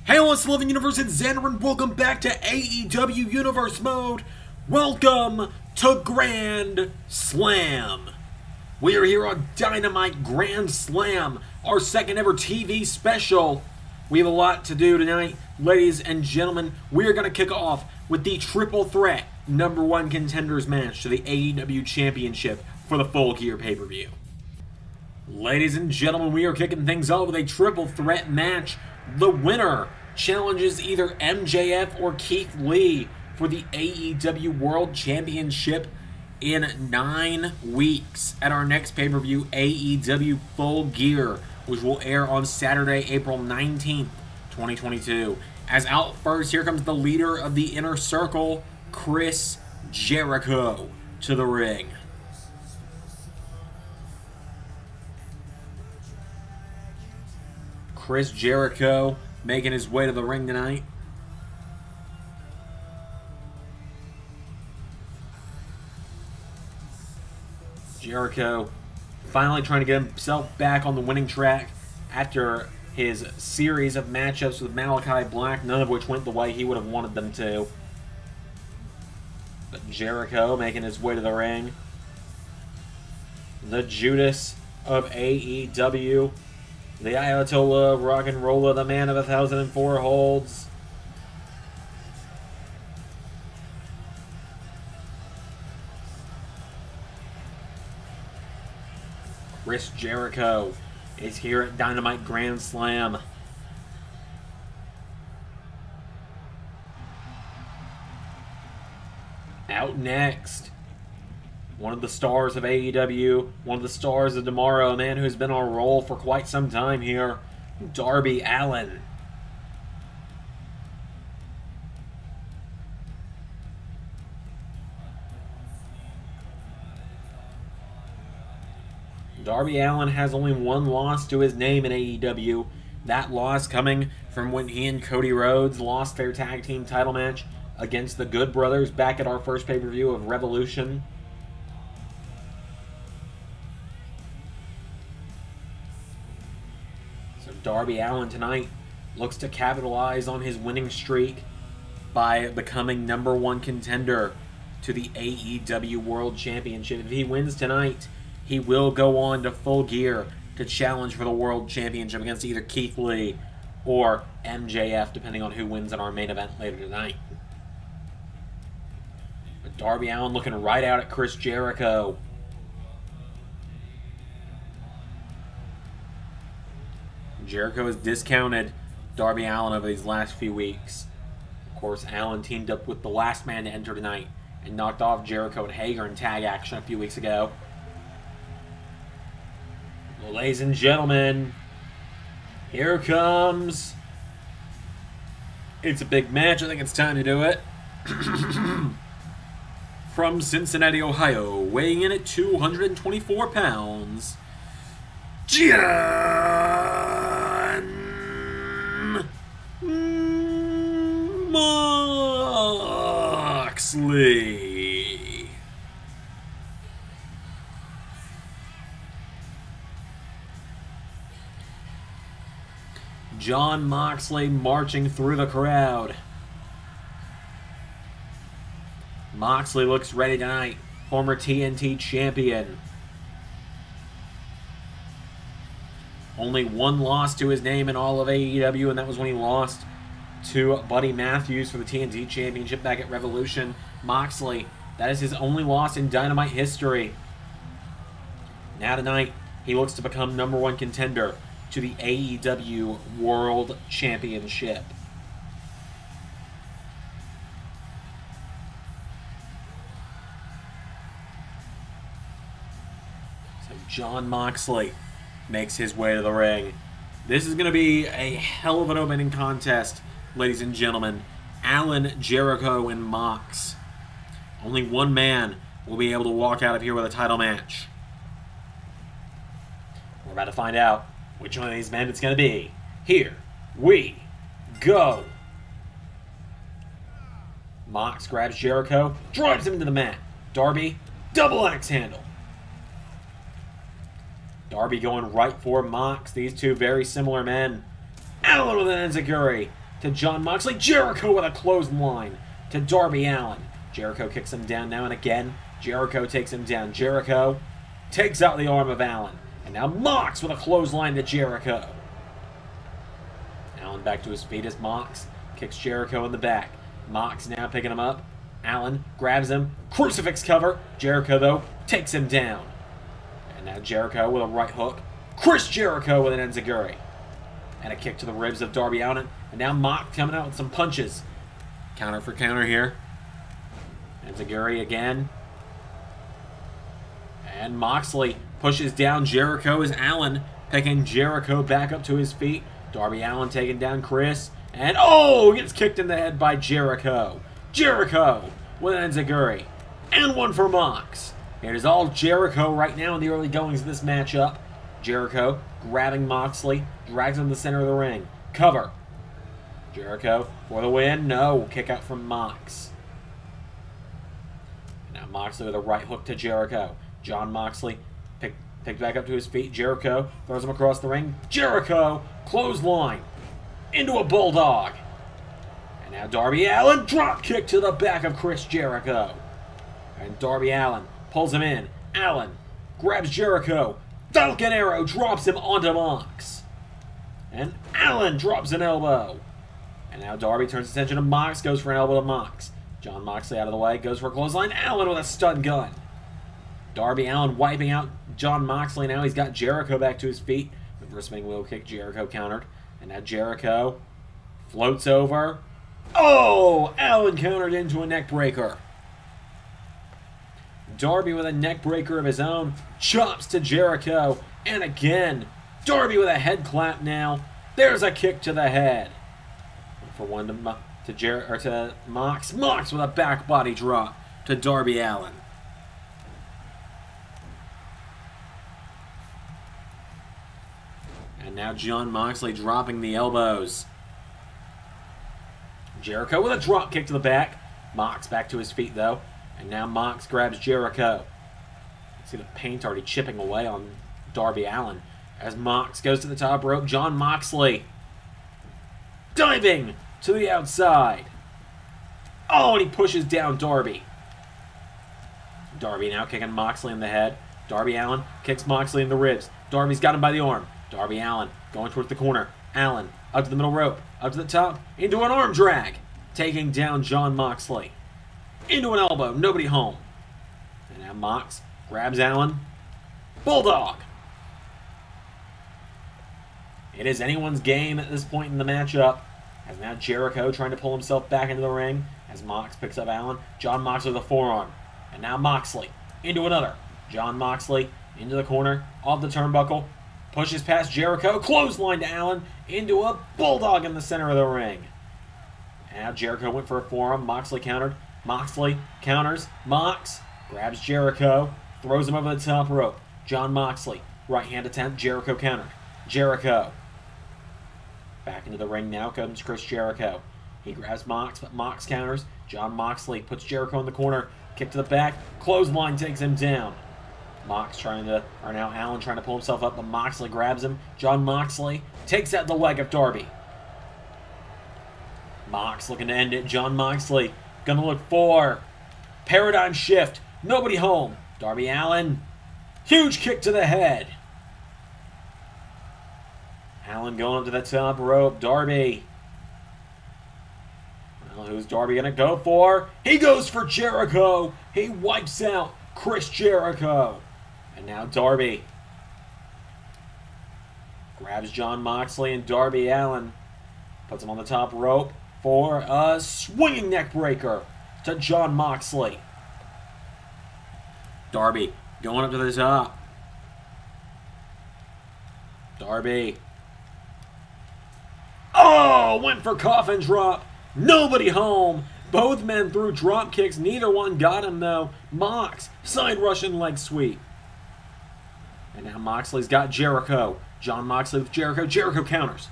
Hey, LS11 Universe, it's Xander, and welcome back to AEW Universe Mode. Welcome to Grand Slam. We are here on Dynamite Grand Slam, our second ever TV special. We have a lot to do tonight. Ladies and gentlemen, we are going to kick off with the triple threat #1 contenders match to the AEW Championship for the Full Gear pay-per-view. Ladies and gentlemen, we are kicking things off with a triple threat match. The winner challenges either MJF or Keith Lee for the AEW World Championship in 9 weeks at our next pay-per-view, AEW Full Gear, which will air on Saturday, April 19th, 2022. As out first, here comes the leader of the Inner Circle, Chris Jericho, to the ring. Chris Jericho making his way to the ring tonight. Jericho finally trying to get himself back on the winning track after his series of matchups with Malachi Black, none of which went the way he would have wanted them to. But Jericho making his way to the ring. The Judas of AEW. The Ayatollah of Rock and Rolla, the man of 1,004 holds. Chris Jericho is here at Dynamite Grand Slam. Out next, one of the stars of AEW, one of the stars of tomorrow, a man who's been on a roll for quite some time here, Darby Allen. Darby Allen has only one loss to his name in AEW. That loss coming from when he and Cody Rhodes lost their tag team title match against the Good Brothers back at our first pay-per-view of Revolution. Darby Allen tonight looks to capitalize on his winning streak by becoming #1 contender to the AEW World Championship. If he wins tonight, he will go on to Full Gear to challenge for the World Championship against either Keith Lee or MJF, depending on who wins in our main event later tonight. But Darby Allen looking right out at Chris Jericho. Jericho has discounted Darby Allen over these last few weeks. Of course, Allen teamed up with the last man to enter tonight and knocked off Jericho and Hager in tag action a few weeks ago. Well, ladies and gentlemen, here comes... It's a big match. I think it's time to do it. From Cincinnati, Ohio, weighing in at 224 pounds, Moxley. Jon Moxley marching through the crowd. Moxley looks ready tonight. Former TNT champion. Only one loss to his name in all of AEW, and that was when he lost to Buddy Matthews for the TNT Championship back at Revolution. Moxley, that is his only loss in Dynamite history. Now tonight, he looks to become #1 contender to the AEW World Championship. So Jon Moxley makes his way to the ring. This is going to be a hell of an opening contest, ladies and gentlemen. Allen, Jericho, and Mox. Only one man will be able to walk out of here with a title match. We're about to find out which one of these men it's going to be. Here we go. Mox grabs Jericho, drives him into the mat. Darby, double axe handle. Darby going right for Mox. These two very similar men. Allen with an enziguri. to Jon Moxley. Jericho with a clothesline to Darby Allen. Jericho kicks him down now and again. Jericho takes him down. Jericho takes out the arm of Allen. And now Mox with a clothesline to Jericho. Allen back to his feet as Mox kicks Jericho in the back. Mox now picking him up. Allen grabs him. Crucifix cover. Jericho, though, takes him down. And now Jericho with a right hook. Chris Jericho with an enziguri. And a kick to the ribs of Darby Allin. And now Mox coming out with some punches. Counter for counter here. Enziguri again. And Moxley pushes down Jericho as Allen picking Jericho back up to his feet. Darby Allin taking down Chris. And oh, gets kicked in the head by Jericho. Jericho with an enziguri. And one for Mox. It is all Jericho right now in the early goings of this matchup. Jericho grabbing Moxley, drags him to the center of the ring. Cover. Jericho for the win. No. Kick out from Mox. Now Moxley with a right hook to Jericho. Jon Moxley picked back up to his feet. Jericho throws him across the ring. Jericho clothesline into a bulldog. And now Darby Allin drop kick to the back of Chris Jericho. And Darby Allin pulls him in. Allin grabs Jericho. Falcon Arrow drops him onto Mox. And Allin drops an elbow. And now Darby turns his attention to Mox, goes for an elbow to Mox. Jon Moxley out of the way, goes for a clothesline. Allin with a stun gun. Darby Allin wiping out Jon Moxley. Now he's got Jericho back to his feet. Reverse swing wheel kick. Jericho countered. And now Jericho floats over. Oh! Allin countered into a neck breaker. Darby with a neck breaker of his own. Chops to Jericho. And again, Darby with a head clap now. There's a kick to the head. For one to Mox. Mox with a back body drop to Darby Allin. And now Jon Moxley dropping the elbows. Jericho with a drop kick to the back. Mox back to his feet though. And now Mox grabs Jericho. You see the paint already chipping away on Darby Allin. As Mox goes to the top rope, Jon Moxley diving to the outside. Oh, and he pushes down Darby. Darby now kicking Moxley in the head. Darby Allin kicks Moxley in the ribs. Darby's got him by the arm. Darby Allin going towards the corner. Allin up to the middle rope. Up to the top. Into an arm drag. Taking down Jon Moxley. Into an elbow. Nobody home. And now Mox grabs Allin. Bulldog. It is anyone's game at this point in the matchup. As now Jericho trying to pull himself back into the ring. As Mox picks up Allin. Jon Moxley with a forearm. And now Moxley into another. Jon Moxley into the corner. Off the turnbuckle. Pushes past Jericho. Clothesline to Allin. Into a bulldog in the center of the ring. And now Jericho went for a forearm. Moxley countered. Moxley counters. Mox grabs Jericho. Throws him over the top rope. Jon Moxley. Right hand attempt. Jericho countered. Jericho. Back into the ring now comes Chris Jericho. He grabs Mox, but Mox counters. Jon Moxley puts Jericho in the corner. Kick to the back. Clothesline takes him down. Allin trying to pull himself up, but Moxley grabs him. Jon Moxley takes out the leg of Darby. Mox looking to end it. Jon Moxley gonna look for paradigm shift. Nobody home. Darby Allin. Huge kick to the head. Allin going up to the top rope. Darby. Well, who's Darby going to go for? He goes for Jericho. He wipes out Chris Jericho. And now Darby grabs Jon Moxley and Darby Allin. Puts him on the top rope for a swinging neck breaker to Jon Moxley. Darby going up to the top. Darby. Oh, went for coffin drop. Nobody home. Both men threw drop kicks. Neither one got him, though. Mox, side Russian leg sweep. And now Moxley's got Jericho. Jon Moxley with Jericho. Jericho counters.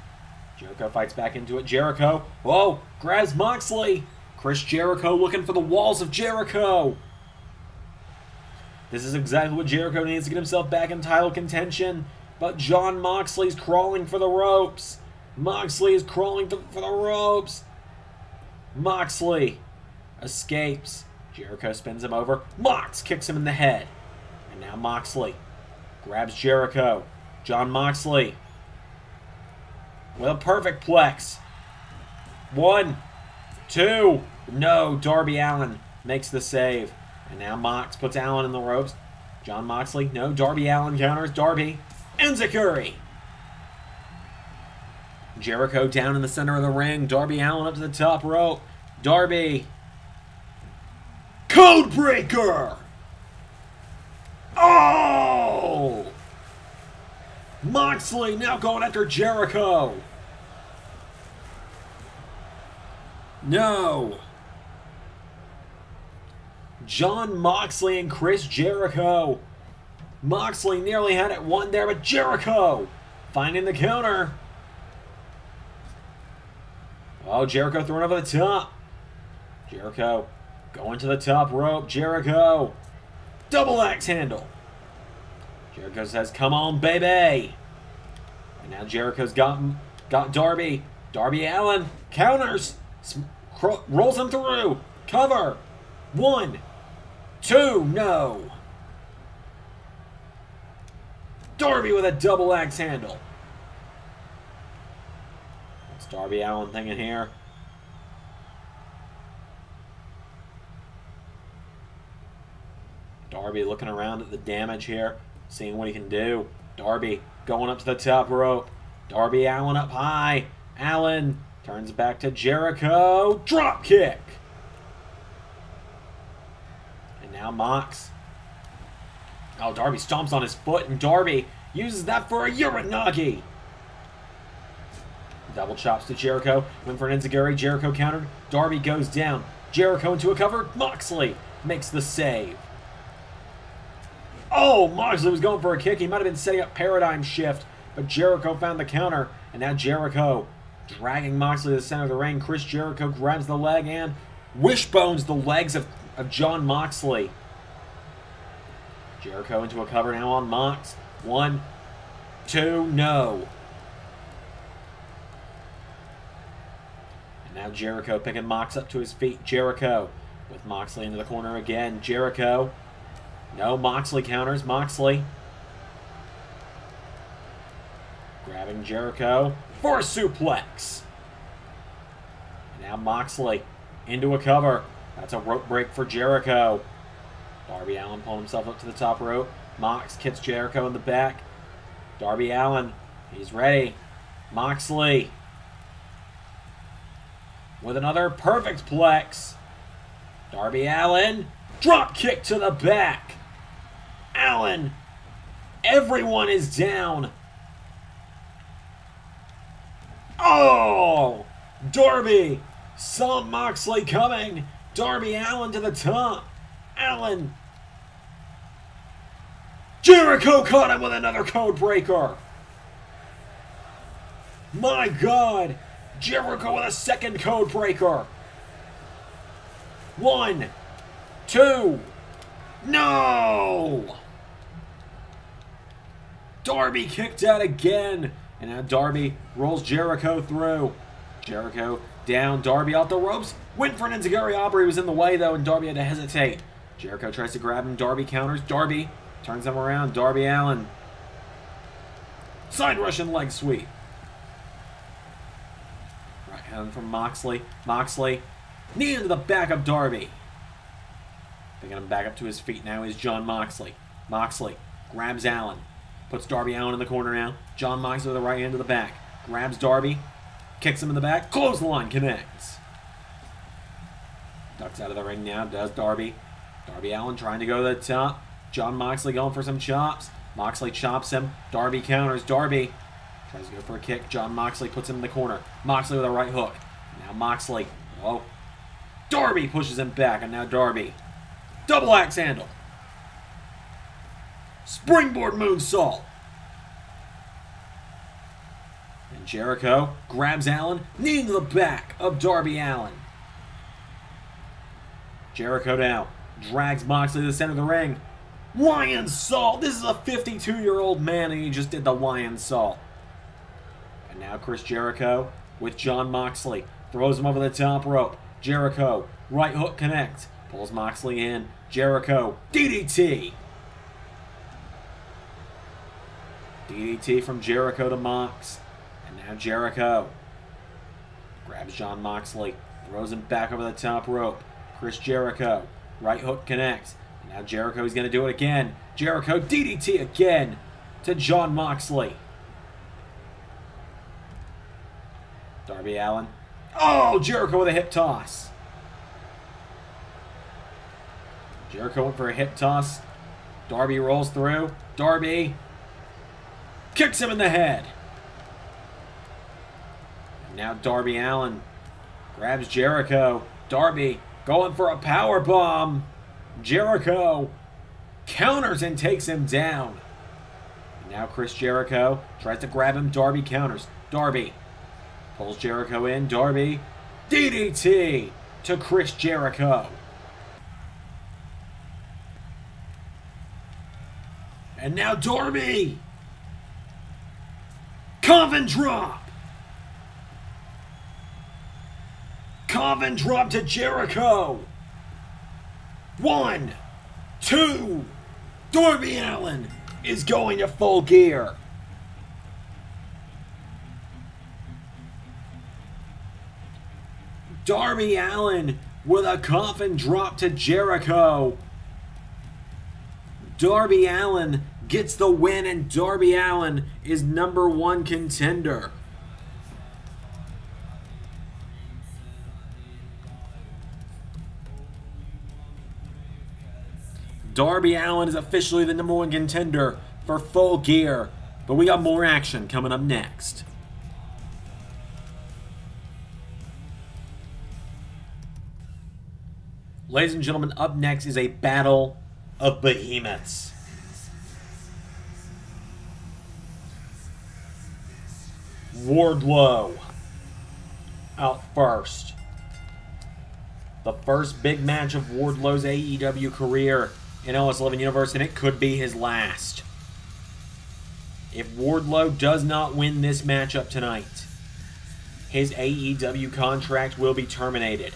Jericho fights back into it. Jericho, whoa, grabs Moxley. Chris Jericho looking for the walls of Jericho. This is exactly what Jericho needs to get himself back in title contention. But Jon Moxley's crawling for the ropes. Moxley is crawling for the ropes. Moxley escapes. Jericho spins him over. Mox kicks him in the head. And now Moxley grabs Jericho. Jon Moxley with a perfect plex. 1, 2. No, Darby Allen makes the save. And now Mox puts Allen in the ropes. Jon Moxley, no, Darby Allen counters. Darby, enziguri. Jericho down in the center of the ring. Darby Allen up to the top rope. Darby. Codebreaker! Oh! Moxley now going after Jericho. No. Jon Moxley and Chris Jericho. Moxley nearly had it won there, but Jericho finding the counter. Oh, Jericho throwing over the top. Jericho going to the top rope. Jericho. Double axe handle. Jericho says, come on, baby. And now Jericho's got Darby. Darby Allen counters. Rolls him through. Cover. 1, 2, no. Darby with a double axe handle. What's Darby Allen thinking here? Darby looking around at the damage here, seeing what he can do. Darby going up to the top rope. Darby Allen up high. Allen turns back to Jericho. Drop kick. And now Mox. Oh, Darby stomps on his foot, and Darby uses that for a Uranagi. Double chops to Jericho. Went for an enziguri. Jericho countered. Darby goes down. Jericho into a cover. Moxley makes the save. Oh, Moxley was going for a kick. He might have been setting up Paradigm Shift, but Jericho found the counter. And now Jericho dragging Moxley to the center of the ring. Chris Jericho grabs the leg and wishbones the legs of Jon Moxley. Jericho into a cover now on Mox. 1, 2, no. And now Jericho picking Mox up to his feet. Jericho with Moxley into the corner again. Jericho. No, Moxley counters. Moxley. Grabbing Jericho for a suplex. And now Moxley into a cover. That's a rope break for Jericho. Darby Allen pulling himself up to the top rope. Mox kicks Jericho in the back. Darby Allen, he's ready. Moxley with another perfect plex. Darby Allen, drop kick to the back. Allen, everyone is down. Oh! Darby saw Moxley coming. Darby Allen to the top. Allen. Jericho caught him with another code breaker. My God. Jericho with a second code breaker. 1, 2. No! Darby kicked out again. And now Darby rolls Jericho through. Jericho down. Darby off the ropes. Went for an enziguri. Aubrey was in the way, though, and Darby had to hesitate. Jericho tries to grab him. Darby counters. Darby turns him around. Darby Allen. Side Russian leg sweep. Right hand from Moxley. Moxley. Knee into the back of Darby. Picking him back up to his feet now is Jon Moxley. Moxley grabs Allen. Puts Darby Allen in the corner now. Jon Moxley with the right hand to the back. Grabs Darby. Kicks him in the back. Clothesline connects. Ducks out of the ring now. Does Darby. Darby Allen trying to go to the top. Jon Moxley going for some chops. Moxley chops him. Darby counters. Darby tries to go for a kick. Jon Moxley puts him in the corner. Moxley with a right hook. Now Moxley. Oh. Darby pushes him back. And now Darby. Double axe handle. Springboard moonsault. And Jericho grabs Allen. Knee into the back of Darby Allen. Jericho now drags Moxley to the center of the ring. Lion salt. This is a 52-year-old man, and he just did the lion salt. And now Chris Jericho with Jon Moxley. Throws him over the top rope. Jericho, right hook connect. Pulls Moxley in. Jericho, DDT. DDT from Jericho to Mox. And now Jericho grabs Jon Moxley. Throws him back over the top rope. Chris Jericho, right hook connects. And now Jericho is going to do it again. Jericho, DDT again to Jon Moxley. Darby Allen. Oh, Jericho with a hip toss. Jericho went for a hip toss. Darby rolls through. Darby kicks him in the head. And now Darby Allen grabs Jericho. Darby going for a power bomb. Jericho counters and takes him down. And now Chris Jericho tries to grab him. Darby counters. Darby pulls Jericho in. Darby, DDT to Chris Jericho. And now Darby. Coven drop. Coven drop to Jericho. 1, 2. Darby Allen is going to full gear. Darby Allen with a coffin drop to Jericho. Darby Allen gets the win, and Darby Allen is #1 contender. Darby Allen is officially the #1 contender for Full Gear, but we got more action coming up next. Ladies and gentlemen, up next is a battle of behemoths. Wardlow out first. The first big match of Wardlow's AEW career in LS11 Universe, and it could be his last. If Wardlow does not win this matchup tonight, his AEW contract will be terminated.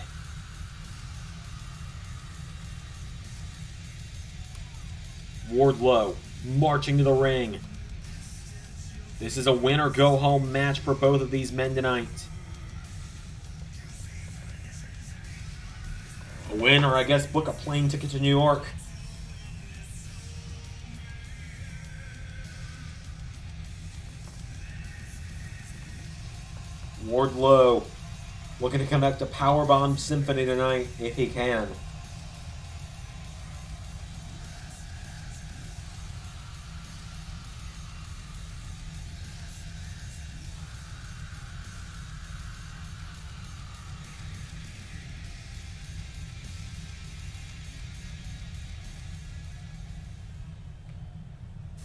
Wardlow marching to the ring. This is a win or go home match for both of these men tonight. A win, or I guess book a plane ticket to New York. Wardlow looking to come back to Powerbomb Symphony tonight if he can.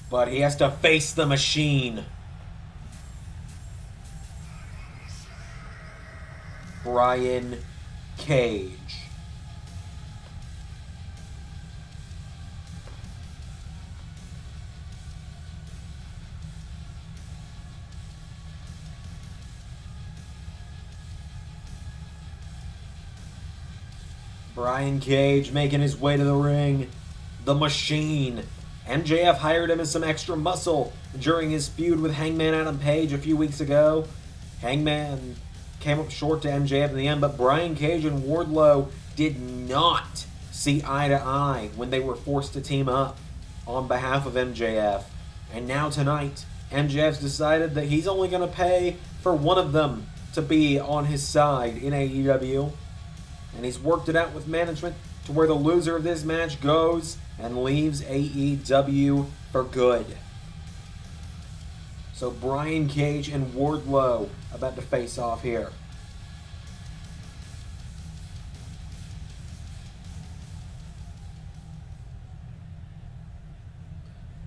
But he has to face the machine. Brian Cage. Brian Cage making his way to the ring. The Machine. MJF hired him as some extra muscle during his feud with Hangman Adam Page a few weeks ago. Hangman came up short to MJF in the end, but Brian Cage and Wardlow did not see eye to eye when they were forced to team up on behalf of MJF. And now tonight, MJF's decided that he's only going to pay for one of them to be on his side in AEW. And he's worked it out with management to where the loser of this match goes and leaves AEW for good. So Brian Cage and Wardlow about to face off here.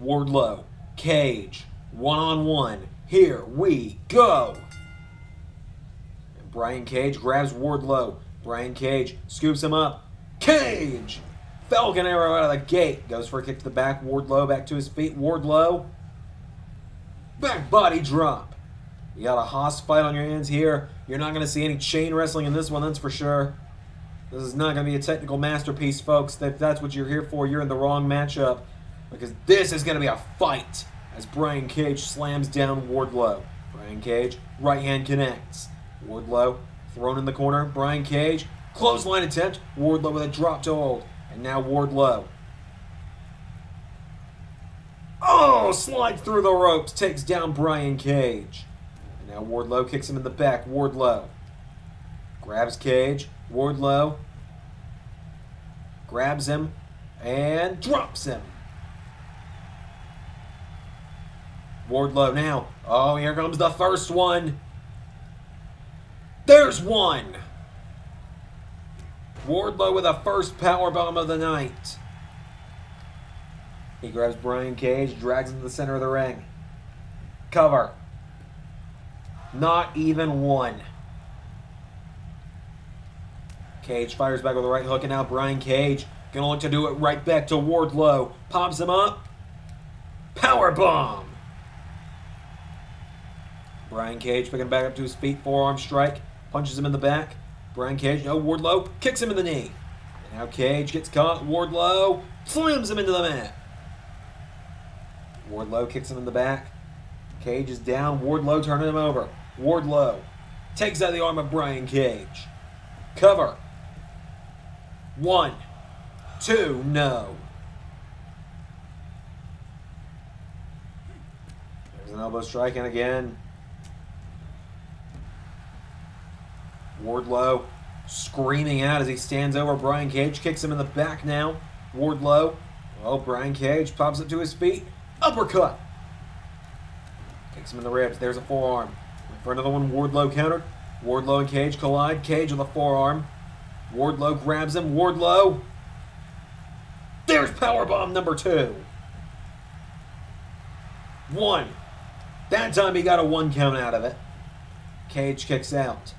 Wardlow, Cage, one-on-one. Here we go. And Brian Cage grabs Wardlow. Brian Cage scoops him up. Cage! Falcon Arrow out of the gate. Goes for a kick to the back. Wardlow back to his feet. Wardlow. Back body drop. You got a Haas fight on your hands here. You're not going to see any chain wrestling in this one, that's for sure. This is not going to be a technical masterpiece, folks. If that's what you're here for, you're in the wrong matchup. Because this is going to be a fight as Brian Cage slams down Wardlow. Brian Cage, right hand connects. Wardlow thrown in the corner. Brian Cage, clothesline attempt. Wardlow with a drop to hold. And now Wardlow. Oh, slides through the ropes. Takes down Brian Cage. And now Wardlow kicks him in the back. Wardlow grabs Cage. Wardlow grabs him and drops him. Wardlow now. Oh, here comes the first one. There's one. Wardlow with a first powerbomb of the night. He grabs Brian Cage, drags him to the center of the ring. Cover. Not even one. Cage fires back with a right hook, and now Brian Cage gonna look to do it right back to Wardlow. Pops him up. Powerbomb. Brian Cage picking back up to his feet, forearm strike, punches him in the back. Brian Cage, no, Wardlow kicks him in the knee. And now Cage gets caught. Wardlow slams him into the mat. Wardlow kicks him in the back. Cage is down. Wardlow turning him over. Wardlow takes out the arm of Brian Cage. Cover. 1, 2, no. There's an elbow strike, and again. Wardlow screaming out as he stands over Brian Cage. Kicks him in the back now. Wardlow. Well, Brian Cage pops up to his feet. Uppercut. Kicks him in the ribs. There's a forearm. Wait for another one. Wardlow countered. Wardlow and Cage collide. Cage with a forearm. Wardlow grabs him. Wardlow. There's powerbomb number 2. 1. That time he got a 1 count out of it. Cage kicks out.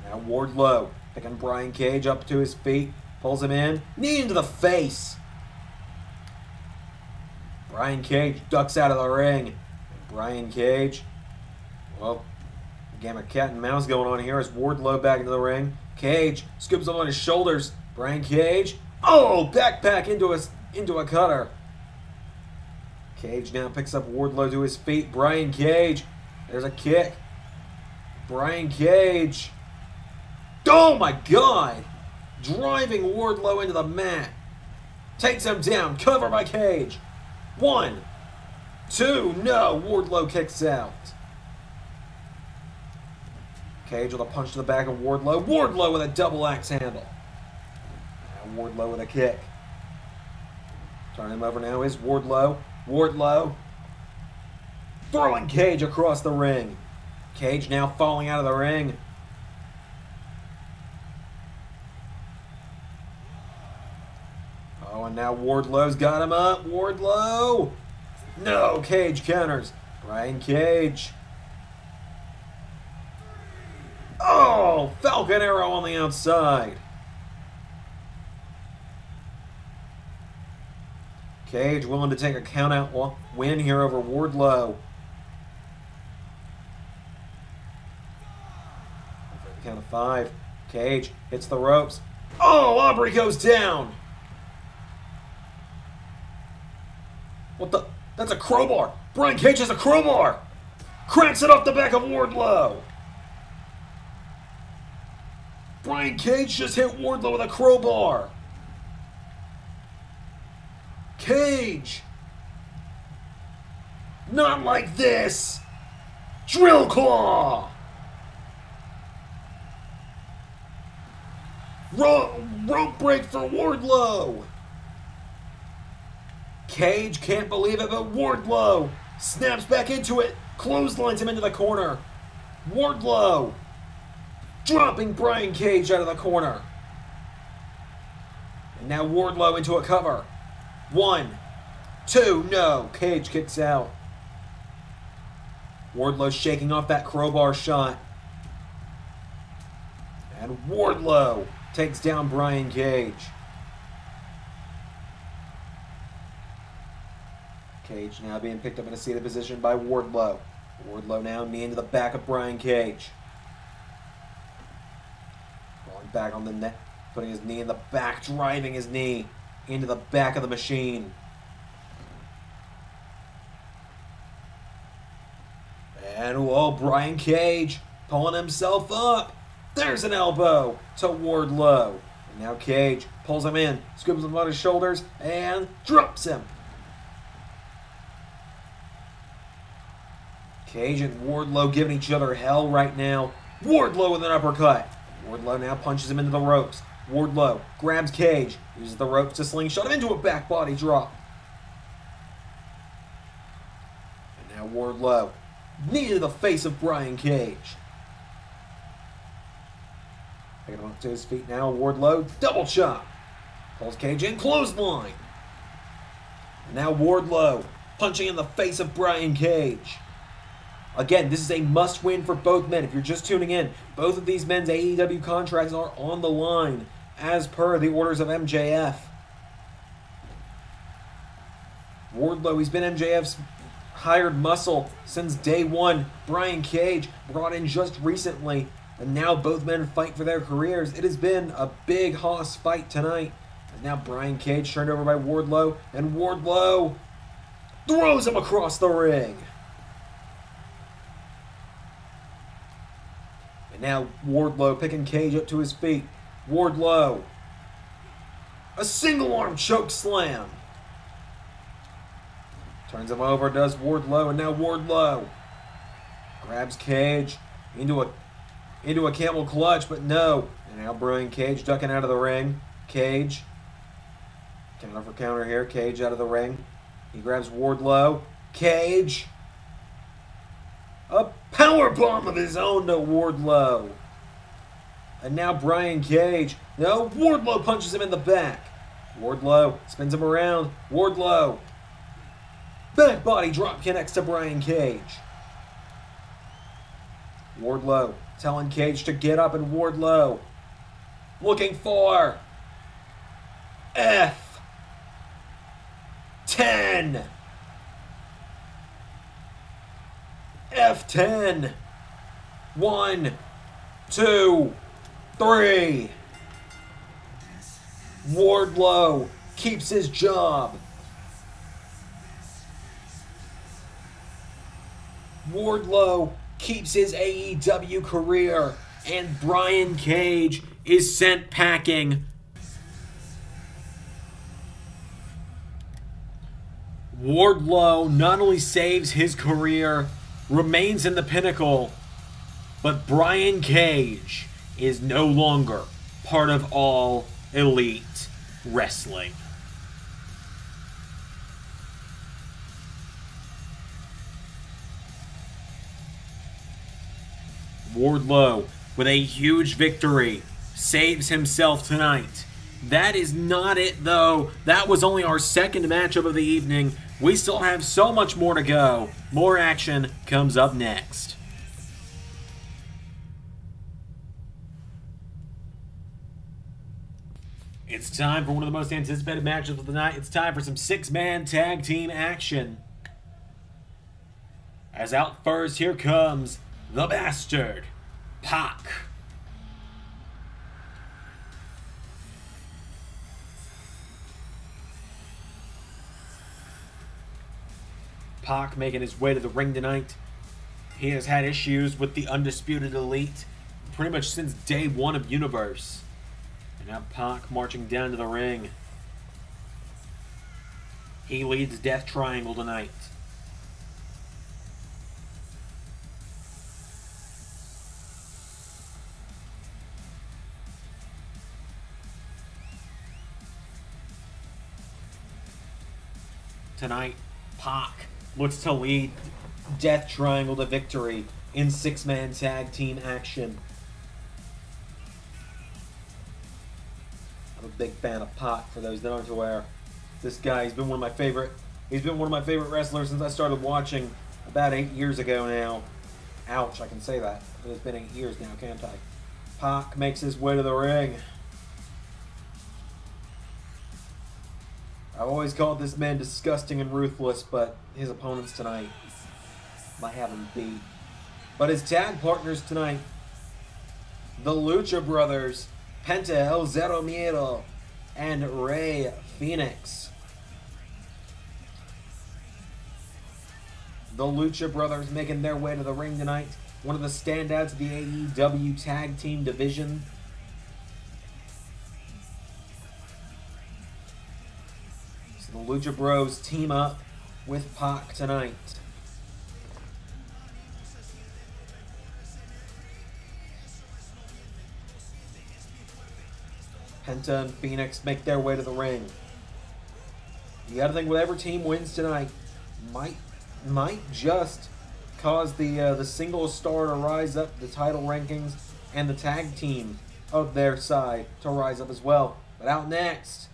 Now Wardlow picking Brian Cage up to his feet. Pulls him in. Knee into the face. Brian Cage ducks out of the ring. And Brian Cage, well, a game of cat and mouse going on here as Wardlow back into the ring. Cage scoops up on his shoulders. Brian Cage, oh, backpack into a cutter. Cage now picks up Wardlow to his feet. Brian Cage, there's a kick. Brian Cage, oh my God, driving Wardlow into the mat. Takes him down, cover by Cage. 1, 2, no, Wardlow kicks out. Cage with a punch to the back of Wardlow. Wardlow with a double axe handle. Now Wardlow with a kick. Turning him over now is Wardlow. Wardlow throwing Cage across the ring. Cage now falling out of the ring. Oh, and now Wardlow's got him up. Wardlow. No, Cage counters. Brian Cage. Oh, Falcon Arrow on the outside. Cage willing to take a count-out win here over Wardlow. For the count of 5, Cage hits the ropes. Oh, Aubrey goes down. What the? That's a crowbar. Brian Cage has a crowbar. Cracks it off the back of Wardlow. Brian Cage just hit Wardlow with a crowbar. Cage. Not like this. Drill claw. Rope break for Wardlow. Cage can't believe it, but Wardlow snaps back into it. Clotheslines him into the corner. Wardlow dropping Brian Cage out of the corner. And now Wardlow into a cover. 1, 2, no. Cage kicks out. Wardlow shaking off that crowbar shot. And Wardlow takes down Brian Cage. Cage now being picked up in a seated position by Wardlow. Wardlow now knee into the back of Brian Cage. Falling back on the net, putting his knee in the back, driving his knee into the back of the machine. And whoa, Brian Cage pulling himself up. There's an elbow to Wardlow. And now Cage pulls him in, scoops him on his shoulders, and drops him. Cage and Wardlow giving each other hell right now. Wardlow with an uppercut. Wardlow now punches him into the ropes. Wardlow grabs Cage, uses the ropes to slingshot him into a back body drop. And now Wardlow, knee to the face of Brian Cage. Picking him up to his feet now, Wardlow, double chop. Pulls Cage in, clothesline. And now Wardlow, punching in the face of Brian Cage. Again, this is a must-win for both men. If you're just tuning in, both of these men's AEW contracts are on the line, as per the orders of MJF. Wardlow, he's been MJF's hired muscle since day one. Brian Cage, brought in just recently, and now both men fight for their careers. It has been a big hoss fight tonight. And now Brian Cage turned over by Wardlow, and Wardlow throws him across the ring. And now Wardlow picking Cage up to his feet. Wardlow. A single arm choke slam. Turns him over, does Wardlow, and now Wardlow grabs Cage into a camel clutch, but no. And now Brian Cage ducking out of the ring. Cage. Counter for counter here. Cage out of the ring. He grabs Wardlow. Cage. A powerbomb of his own to Wardlow. And now Brian Cage. No, Wardlow punches him in the back. Wardlow spins him around. Wardlow. Back body drop connects to Brian Cage. Wardlow telling Cage to get up, and Wardlow looking for F10. F10. 1, 2, 3. Wardlow keeps his job. Wardlow keeps his AEW career, and Brian Cage is sent packing. Wardlow not only saves his career, remains in the pinnacle, but Brian Cage is no longer part of All Elite Wrestling. Wardlow, with a huge victory, saves himself tonight. That is not it, though. That was only our second matchup of the evening. We still have so much more to go. More action comes up next. It's time for one of the most anticipated matchups of the night. It's time for some six-man tag team action. As out first, here comes the Bastard, Pac. Pac making his way to the ring tonight. He has had issues with the Undisputed Elite pretty much since day one of Universe. And now Pac marching down to the ring. He leads Death Triangle tonight. Tonight, Pac looks to lead Death Triangle to victory in six-man tag team action. I'm a big fan of Pac, for those that aren't aware. This guy, he's been one of my favorite wrestlers since I started watching about 8 years ago now. Ouch, I can say that. It's been 8 years now, can't I? Pac makes his way to the ring. I've always called this man disgusting and ruthless, but his opponents tonight might have him beat. But his tag partners tonight, the Lucha Brothers, Penta El Zero Miedo, and Rey Fénix. The Lucha Brothers making their way to the ring tonight. One of the standouts of the AEW Tag Team division. So the Lucha Bros team up with Pac tonight. Penta and Fénix make their way to the ring. You gotta think whatever team wins tonight might just cause the single star to rise up the title rankings and the tag team of their side to rise up as well. But out next,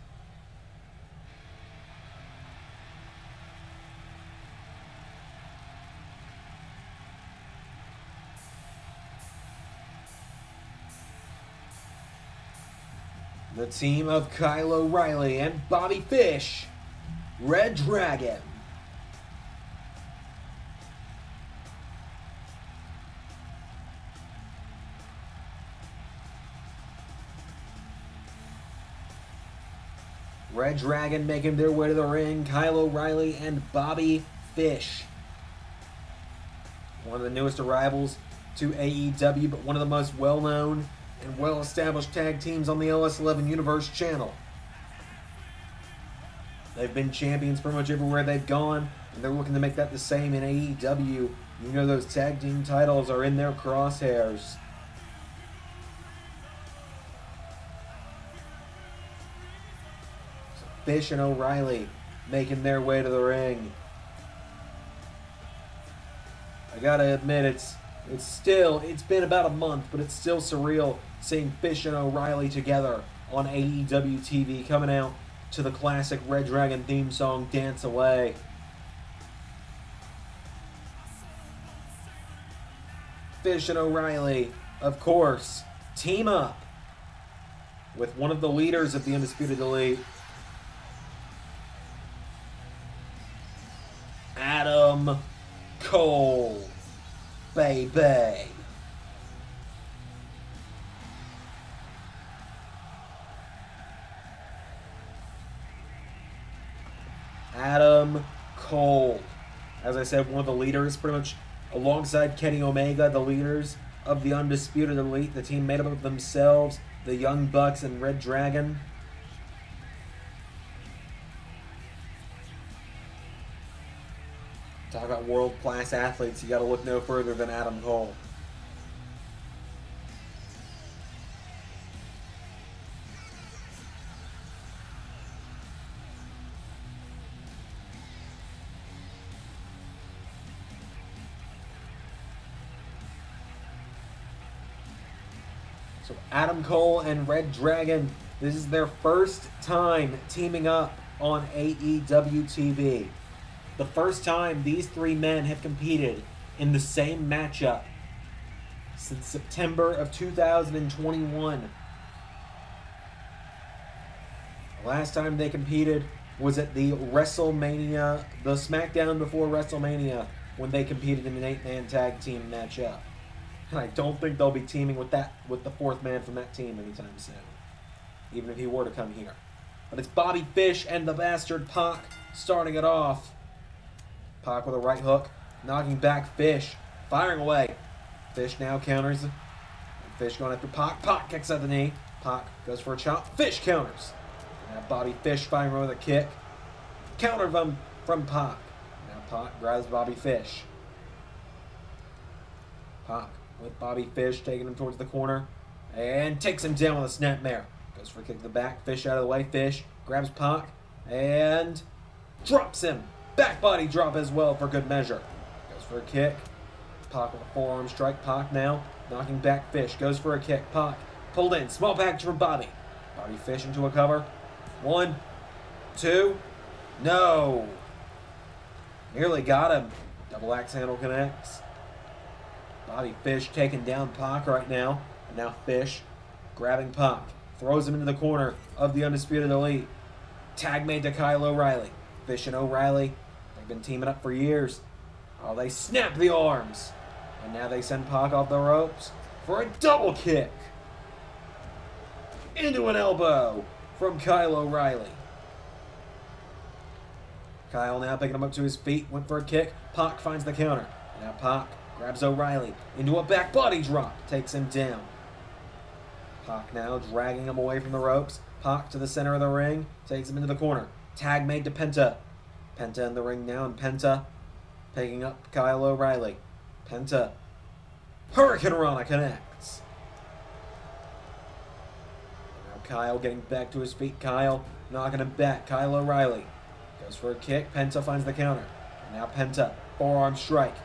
the team of Kylo, Reilly, and Bobby Fish, Red Dragon. Red Dragon making their way to the ring. Kylo, Reilly, and Bobby Fish. One of the newest arrivals to AEW, but one of the most well-known and well-established tag teams on the LS11 Universe channel. They've been champions pretty much everywhere they've gone, and they're looking to make that the same in AEW. You know those tag team titles are in their crosshairs. So Fish and O'Reilly making their way to the ring. I gotta admit, it's been about a month, but it's still surreal seeing Fish and O'Reilly together on AEW TV, coming out to the classic Red Dragon theme song, Dance Away. Fish and O'Reilly, of course, team up with one of the leaders of the Undisputed Elite, Adam Cole, baby. Adam Cole. As I said, one of the leaders, pretty much alongside Kenny Omega, the leaders of the Undisputed Elite, the team made up of themselves, the Young Bucks and Red Dragon. Talk about world-class athletes, you gotta look no further than Adam Cole. So Adam Cole and Red Dragon, this is their first time teaming up on AEW TV. The first time these three men have competed in the same matchup since September of 2021. The last time they competed was at the WrestleMania, the SmackDown before WrestleMania, when they competed in an 8-man tag team matchup. And I don't think they'll be teaming with the fourth man from that team anytime soon, even if he were to come here. But it's Bobby Fish and the Bastard Pac starting it off. Pac with a right hook, knocking back Fish, firing away. Fish now counters. Fish going after Pac. Pac kicks out the knee. Pac goes for a chop. Fish counters. Now Bobby Fish firing away with a kick. Counter from Pac. Now Pac grabs Bobby Fish. Pac with Bobby Fish, taking him towards the corner, and takes him down with a snapmare. Goes for a kick to the back. Fish out of the way. Fish grabs Pac and drops him. Back body drop as well for good measure. Goes for a kick. Pac with a forearm strike. Pac now knocking back Fish. Goes for a kick. Pac pulled in. Small package from Bobby. Bobby Fish into a cover. 1, 2. No. Nearly got him. Double axe handle connects. Bobby Fish taking down Pac right now. And now Fish grabbing Pac. Throws him into the corner of the Undisputed Elite. Tag made to Kyle O'Reilly. Fish and O'Reilly, they've been teaming up for years. Oh, they snap the arms. And now they send Pac off the ropes for a double kick. Into an elbow from Kyle O'Reilly. Kyle now picking him up to his feet, went for a kick. Pac finds the counter. Now Pac grabs O'Reilly into a back body drop, takes him down. Pac now dragging him away from the ropes. Pac to the center of the ring, takes him into the corner. Tag made to Penta. Penta in the ring now, and Penta picking up Kyle O'Reilly. Penta. Hurricane Rana connects. Now Kyle getting back to his feet. Kyle knocking him back. Kyle O'Reilly goes for a kick. Penta finds the counter. And now Penta, forearm strike.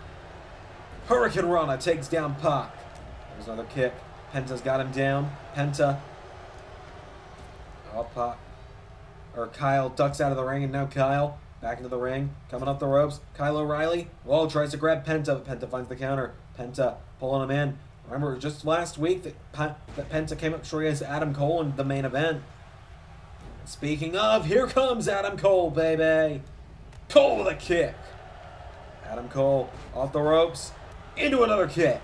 Hurricane Rana takes down Pac. There's another kick. Penta's got him down. Penta. Oh, Pac. Or Kyle ducks out of the ring, and now Kyle back into the ring, coming up the ropes. Kyle O'Reilly, well, tries to grab Penta, but Penta finds the counter. Penta pulling him in. Remember, just last week that Penta came up short against Adam Cole in the main event. Speaking of, here comes Adam Cole, baby. Cole with a kick. Adam Cole off the ropes, into another kick.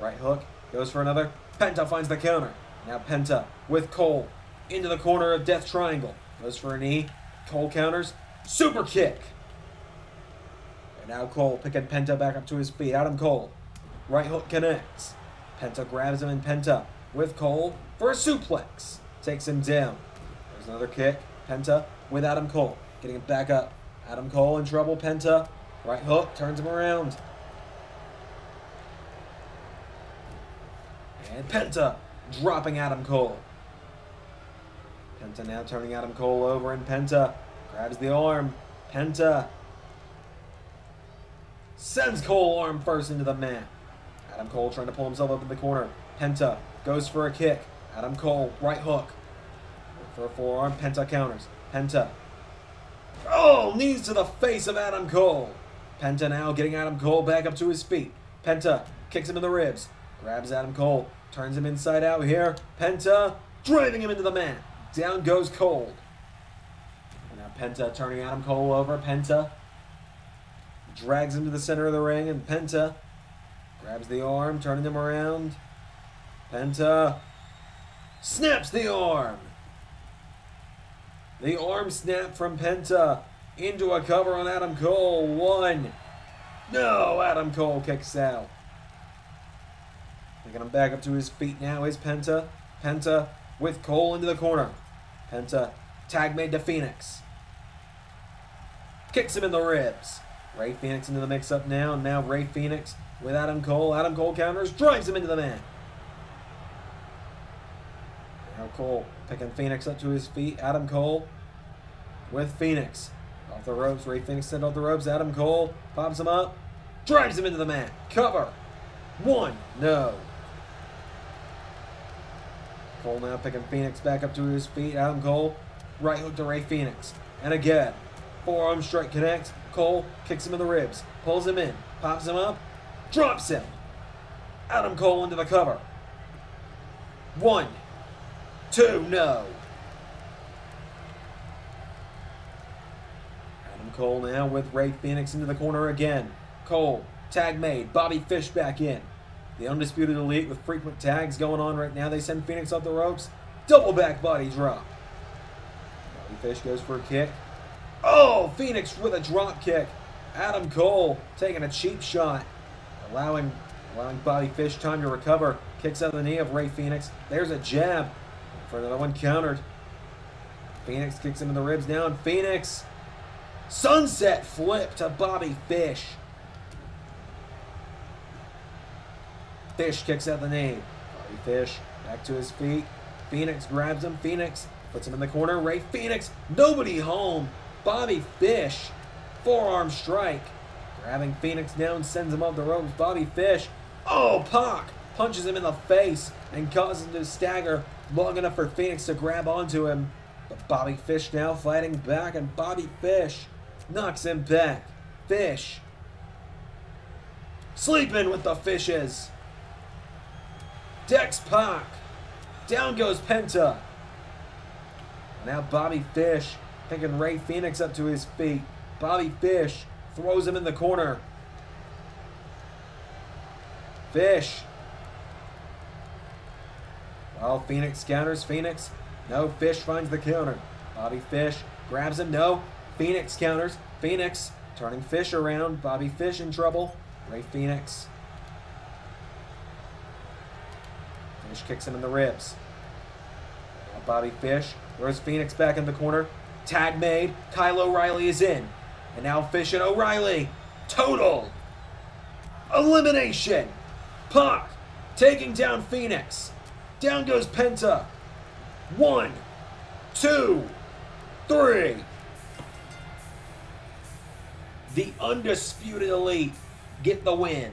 Right hook, goes for another. Penta finds the counter. Now Penta with Cole into the corner of Death Triangle. Goes for a knee. Cole counters. Super kick. And now Cole picking Penta back up to his feet. Adam Cole. Right hook connects. Penta grabs him, and Penta with Cole for a suplex. Takes him down. There's another kick. Penta with Adam Cole. Getting him back up. Adam Cole in trouble. Penta. Right hook. Turns him around. And Penta dropping Adam Cole. Penta now turning Adam Cole over, and Penta grabs the arm. Penta sends Cole arm first into the mat. Adam Cole trying to pull himself up in the corner. Penta goes for a kick. Adam Cole, right hook. For a forearm, Penta counters. Penta. Oh, knees to the face of Adam Cole. Penta now getting Adam Cole back up to his feet. Penta kicks him in the ribs. Grabs Adam Cole. Turns him inside out here. Penta driving him into the mat. Down goes Cole. And now Penta turning Adam Cole over. Penta drags him to the center of the ring, and Penta grabs the arm, turning him around. Penta snaps the arm. The arm snap from Penta into a cover on Adam Cole. One. No, Adam Cole kicks out. Taking him back up to his feet now is Penta. Penta with Cole into the corner. Penta tag made to Phoenix. Kicks him in the ribs. Ray Phoenix into the mix-up now. Now Ray Phoenix with Adam Cole. Adam Cole counters, drives him into the mat. Now Cole picking Phoenix up to his feet. Adam Cole with Phoenix. Off the ropes. Ray Phoenix sent off the ropes. Adam Cole pops him up. Drives him into the mat. Cover. One. No. Cole now picking Phoenix back up to his feet. Adam Cole, right hook to Ray Phoenix. And again, forearm strike connects. Cole kicks him in the ribs, pulls him in, pops him up, drops him. Adam Cole into the cover. One, two, no. Adam Cole now with Ray Phoenix into the corner again. Cole, tag made, Bobby Fish back in. The Undisputed Elite with frequent tags going on right now. They send Phoenix off the ropes. Double back body drop. Bobby Fish goes for a kick. Oh, Phoenix with a drop kick. Adam Cole taking a cheap shot. Allowing Bobby Fish time to recover. Kicks out the knee of Ray Phoenix. There's a jab. For another one countered. Phoenix kicks him in the ribs now. And Phoenix. Sunset flip to Bobby Fish. Fish kicks out the knee. Bobby Fish back to his feet. Phoenix grabs him. Phoenix puts him in the corner. Ray Phoenix, nobody home. Bobby Fish, forearm strike. Grabbing Phoenix down, sends him off the ropes. Bobby Fish, oh, Pac punches him in the face and causes him to stagger long enough for Phoenix to grab onto him. But Bobby Fish now fighting back, and Bobby Fish knocks him back. Fish sleeping with the fishes. Dex Pac. Down goes Penta. Now Bobby Fish picking Rey Fenix up to his feet. Bobby Fish throws him in the corner. Fish. Oh, Fenix counters. Fenix. No, Fish finds the counter. Bobby Fish grabs him. No. Fenix counters. Fenix turning Fish around. Bobby Fish in trouble. Rey Fenix. Fish kicks him in the ribs. Now Bobby Fish throws Fenix back in the corner. Tag made. Kyle O'Reilly is in. And now Fish and O'Reilly. Total elimination. Pac taking down Fenix. Down goes Penta. 1, 2, 3. The Undisputed Elite get the win.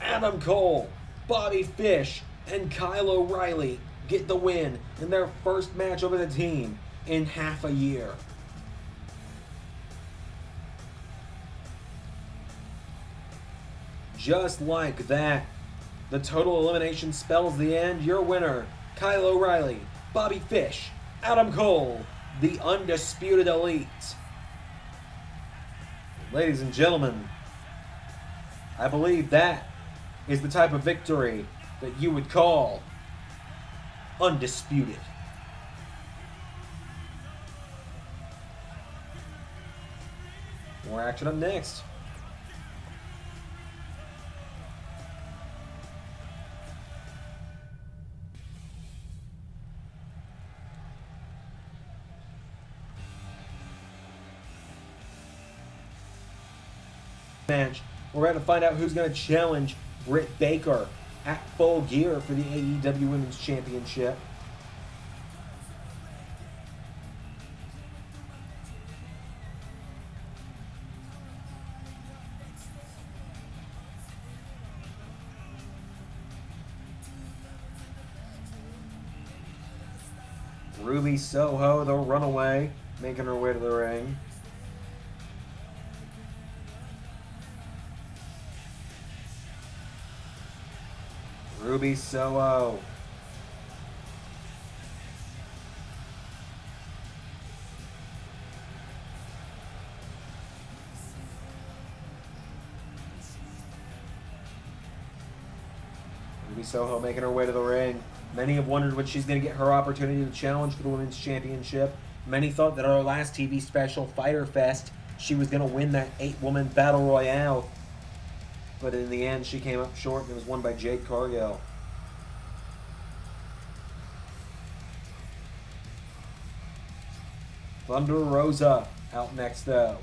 Adam Cole, Bobby Fish, and Kyle O'Reilly get the win in their first match over the team in half a year. Just like that, the total elimination spells the end. Your winner, Kyle O'Reilly, Bobby Fish, Adam Cole, the Undisputed Elite. Ladies and gentlemen, I believe that is the type of victory that you would call undisputed. More action up next. Match. We're about to find out who's going to challenge Britt Baker at Full Gear for the AEW Women's Championship. Ruby Soho, the runaway, making her way to the ring. Ruby Soho. Ruby Soho making her way to the ring. Many have wondered when she's going to get her opportunity to challenge for the Women's Championship. Many thought that at our last TV special, Fyter Fest, she was going to win that 8-woman Battle Royale. But in the end, she came up short and it was won by Jade Cargill. Thunder Rosa out next, though.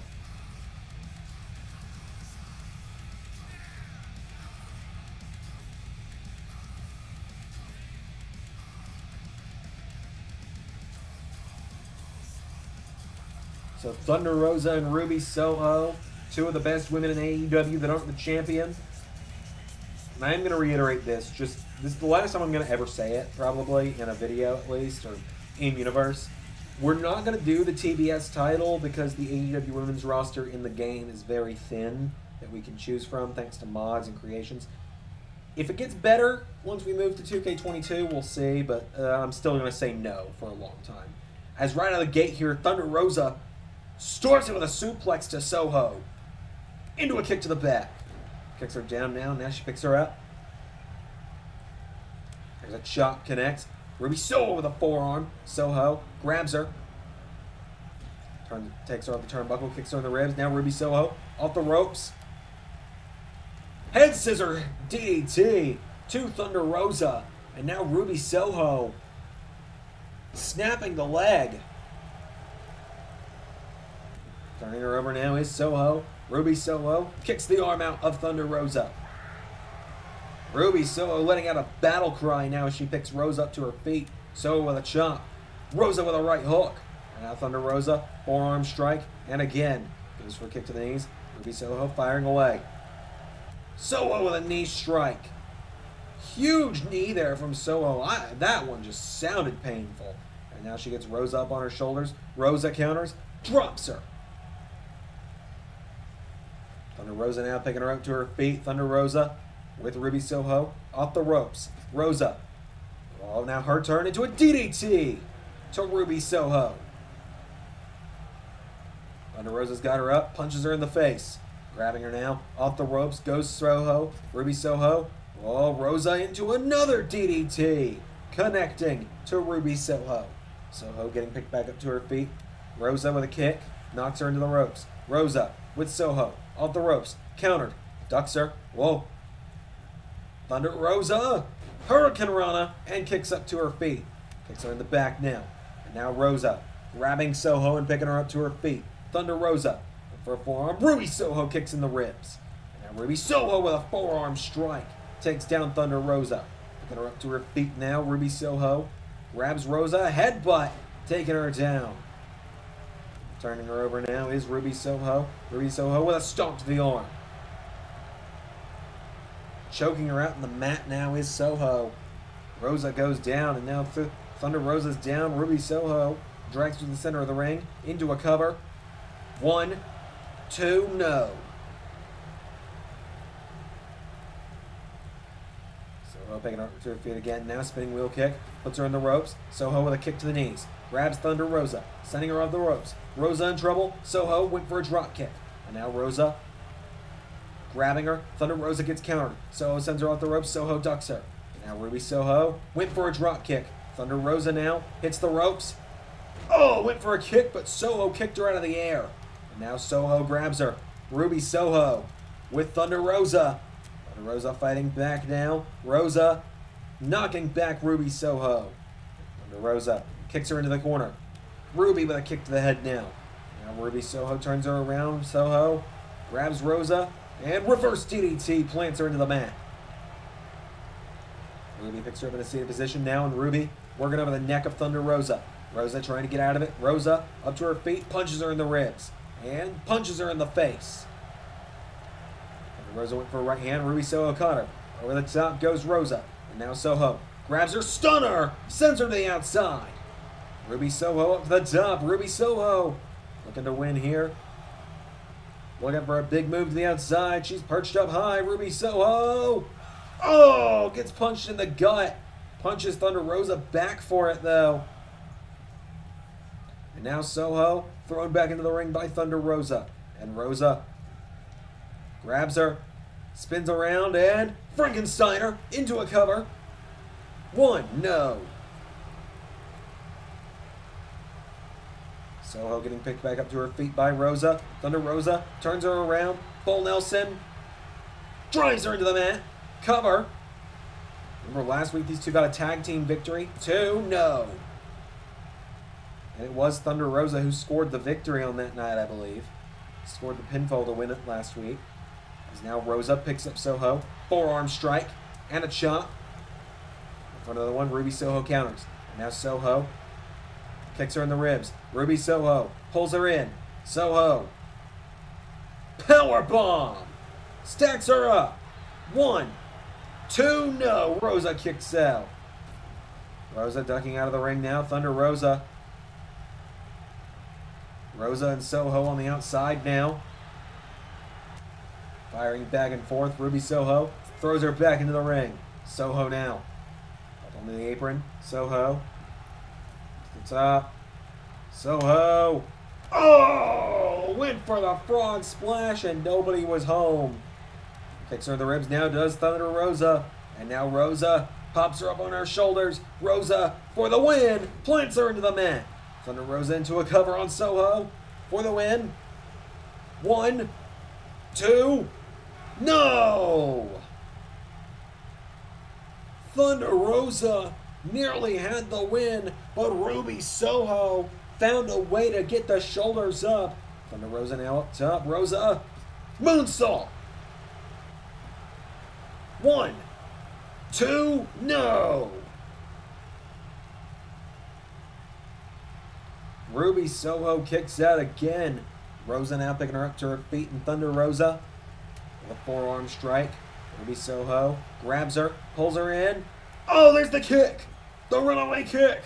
So Thunder Rosa and Ruby Soho, two of the best women in AEW that aren't the champion. And I am going to reiterate this. This is the last time I'm going to ever say it, probably, in a video at least, or in Universe. We're not going to do the TBS title because the AEW Women's roster in the game is very thin that we can choose from thanks to mods and creations. If it gets better once we move to 2K22, we'll see, but I'm still going to say no for a long time. As right out of the gate here, Thunder Rosa storms it with a suplex to Soho. Into a kick to the back. Kicks her down now. Now she picks her up. There's a chop connect. Ruby Soho with a forearm. Soho grabs her. Takes her off the turnbuckle. Kicks her in the ribs. Now Ruby Soho off the ropes. Head scissor DDT to Thunder Rosa. And now Ruby Soho snapping the leg. Turning her over now is Soho. Ruby Soho kicks the arm out of Thunder Rosa. Ruby Soho letting out a battle cry now as she picks Rosa up to her feet. Soho with a chop. Rosa with a right hook. And now Thunder Rosa, forearm strike. And again, goes for a kick to the knees. Ruby Soho firing away. Soho with a knee strike. Huge knee there from Soho. That one just sounded painful. And now she gets Rosa up on her shoulders. Rosa counters, drops her. Thunder Rosa now picking her up to her feet. Thunder Rosa with Ruby Soho off the ropes. Rosa. Oh, now her turn into a DDT to Ruby Soho. Thunder Rosa's got her up, punches her in the face. Grabbing her now, off the ropes, goes Soho, Ruby Soho. Oh, Rosa into another DDT, connecting to Ruby Soho. Soho getting picked back up to her feet. Rosa with a kick, knocks her into the ropes. Rosa with Soho, off the ropes, countered, ducks her. Whoa. Thunder Rosa, Hurricane Rana, and kicks up to her feet. Kicks her in the back now. And now Rosa grabbing Soho and picking her up to her feet. Thunder Rosa for a forearm. Ruby Soho kicks in the ribs. And now Ruby Soho with a forearm strike takes down Thunder Rosa. Picking her up to her feet now. Ruby Soho grabs Rosa, headbutt, taking her down. Turning her over now is Ruby Soho. Ruby Soho with a stomp to the arm. Choking her out in the mat now is Soho. Rosa goes down, and now Thunder Rosa's down. Ruby Soho drags to the center of the ring into a cover. 1, 2, no. Soho picking her up to her feet again. Now spinning wheel kick. Puts her in the ropes. Soho with a kick to the knees. Grabs Thunder Rosa. Sending her off the ropes. Rosa in trouble. Soho went for a drop kick. And now Rosa grabbing her. Thunder Rosa gets countered. Soho sends her off the ropes. Soho ducks her. And now Ruby Soho went for a drop kick. Thunder Rosa now hits the ropes. Oh, went for a kick, but Soho kicked her out of the air. And now Soho grabs her. Ruby Soho with Thunder Rosa. Thunder Rosa fighting back now. Rosa knocking back Ruby Soho. Thunder Rosa kicks her into the corner. Ruby with a kick to the head now. Now Ruby Soho turns her around. Soho grabs Rosa and reverse DDT plants her into the mat. Ruby picks her up in a seated position now, and Ruby working over the neck of Thunder Rosa. Rosa trying to get out of it. Rosa up to her feet, punches her in the ribs, and punches her in the face. Thunder Rosa went for a right hand. Ruby Soho caught her. Over the top goes Rosa. And now Soho grabs her, stunner, sends her to the outside. Ruby Soho up to the top. Ruby Soho looking to win here. Looking for a big move to the outside. She's perched up high. Ruby Soho. Oh, gets punched in the gut. Punches Thunder Rosa back for it, though. And now Soho thrown back into the ring by Thunder Rosa. And Rosa grabs her, spins around, and Frankensteiner into a cover. 1, no. Soho getting picked back up to her feet by Rosa. Thunder Rosa turns her around. Full Nelson drives her into the mat. Cover. Remember last week these two got a tag team victory? 2, no. And it was Thunder Rosa who scored the victory on that night, I believe. Scored the pinfall to win it last week. As now Rosa picks up Soho. Forearm strike and a chop. In front of the one, Ruby Soho counters. And now Soho kicks her in the ribs. Ruby Soho pulls her in. Soho. Powerbomb. Stacks her up. 1, 2, no. Rosa kicks out. Rosa ducking out of the ring now. Thunder Rosa. Rosa and Soho on the outside now. Firing back and forth. Ruby Soho throws her back into the ring. Soho now. Up onto the apron. Soho. To the top. Soho. Oh! Went for the frog splash and nobody was home. Kicks her in the ribs now, does Thunder Rosa. And now Rosa pops her up on her shoulders. Rosa for the win. Plants her into the mat. Thunder Rosa into a cover on Soho for the win. 1, 2, no! Thunder Rosa nearly had the win, but Ruby Soho found a way to get the shoulders up. Thunder Rosa now up top. Rosa, moonsault. 1, 2, no! Ruby Soho kicks out again. Rosa now picking her up to her feet, and Thunder Rosa with a forearm strike. Ruby Soho grabs her, pulls her in. Oh, there's the kick! The runaway kick!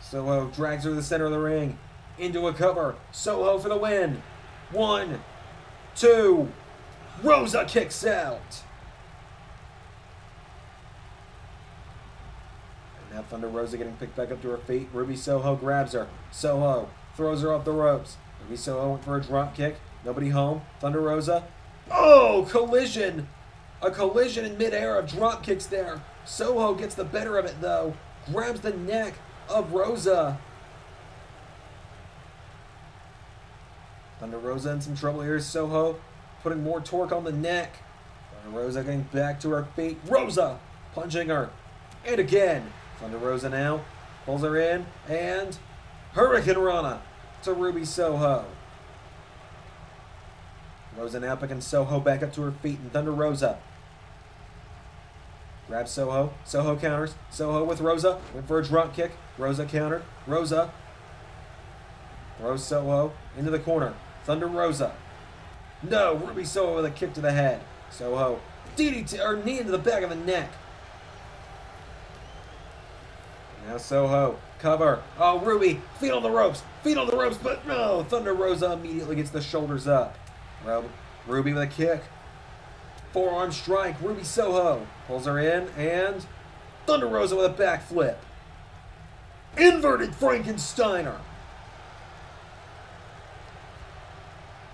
Soho drags her to the center of the ring. Into a cover. Soho for the win. 1, 2, Rosa kicks out. Now Thunder Rosa getting picked back up to her feet. Ruby Soho grabs her. Soho throws her off the ropes. Ruby Soho went for a drop kick. Nobody home. Thunder Rosa. Oh, collision. A collision in midair of drop kicks there. Soho gets the better of it though. Grabs the neck of Rosa. Thunder Rosa in some trouble here. Soho putting more torque on the neck. Thunder Rosa getting back to her feet. Rosa punching her. And again. Thunder Rosa now pulls her in. And Hurricane Rana to Ruby Soho. Rosa now picking Soho back up to her feet. And Thunder Rosa grabs Soho. Soho counters. Soho with Rosa. Went for a drop kick. Rosa countered. Rosa throws Soho into the corner. Thunder Rosa. No, Ruby Soho with a kick to the head. Soho DDT or knee into the back of the neck. Now Soho cover. Oh, Ruby feet on the ropes. Feet on the ropes, but no. Thunder Rosa immediately gets the shoulders up. Ruby with a kick. Forearm strike. Ruby Soho pulls her in and Thunder Rosa with a backflip. Inverted Frankensteiner.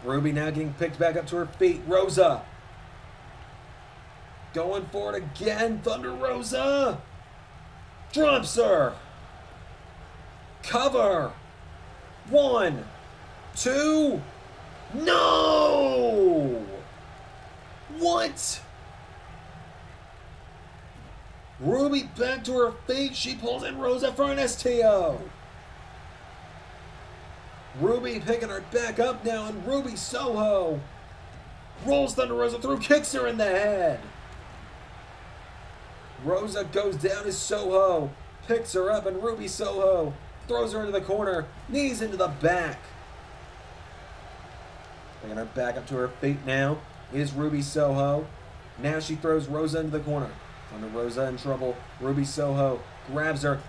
Ruby now getting picked back up to her feet. Rosa going for it again. Thunder Rosa drops her. Cover. 1, 2. No! What? Ruby back to her feet. She pulls in Rosa for an STO. Ruby picking her back up now, and Ruby Soho rolls Thunder Rosa through, kicks her in the head. Rosa goes down as Soho picks her up, and Ruby Soho throws her into the corner, knees into the back. Bringing her back up to her feet now is Ruby Soho. Now she throws Rosa into the corner. Thunder Rosa in trouble. Ruby Soho grabs her,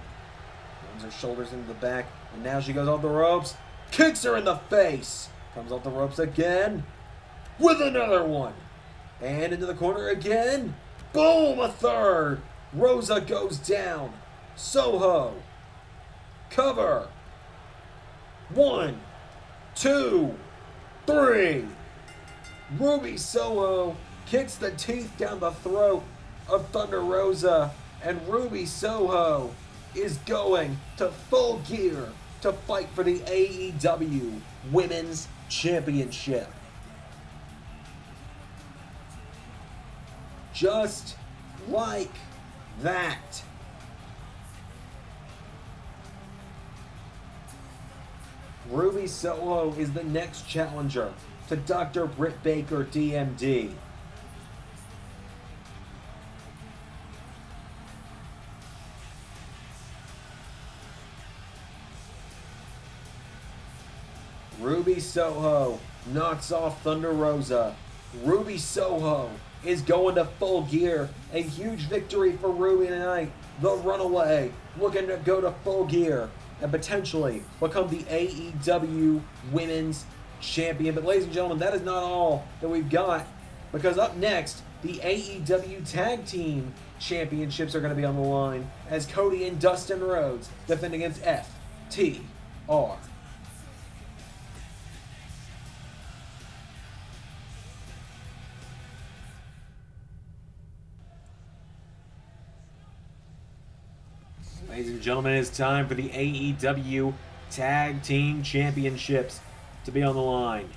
runs her shoulders into the back, and now she goes off the ropes. Kicks her in the face. Comes off the ropes again with another one. And into the corner again. Boom, a third. Rosa goes down. Soho. Cover. 1, 2, 3. Ruby Soho kicks the teeth down the throat of Thunder Rosa. And Ruby Soho is going to Full Gear to fight for the AEW Women's Championship. Just like that. Ruby Soho is the next challenger to Dr. Britt Baker, DMD. Ruby Soho knocks off Thunder Rosa. Ruby Soho is going to Full Gear. A huge victory for Ruby tonight. The Runaway looking to go to Full Gear and potentially become the AEW Women's Champion. But ladies and gentlemen, that is not all that we've got, because up next, the AEW Tag Team Championships are going to be on the line as Cody and Dustin Rhodes defend against FTR. Ladies and gentlemen, it's time for the AEW Tag Team Championships to be on the line.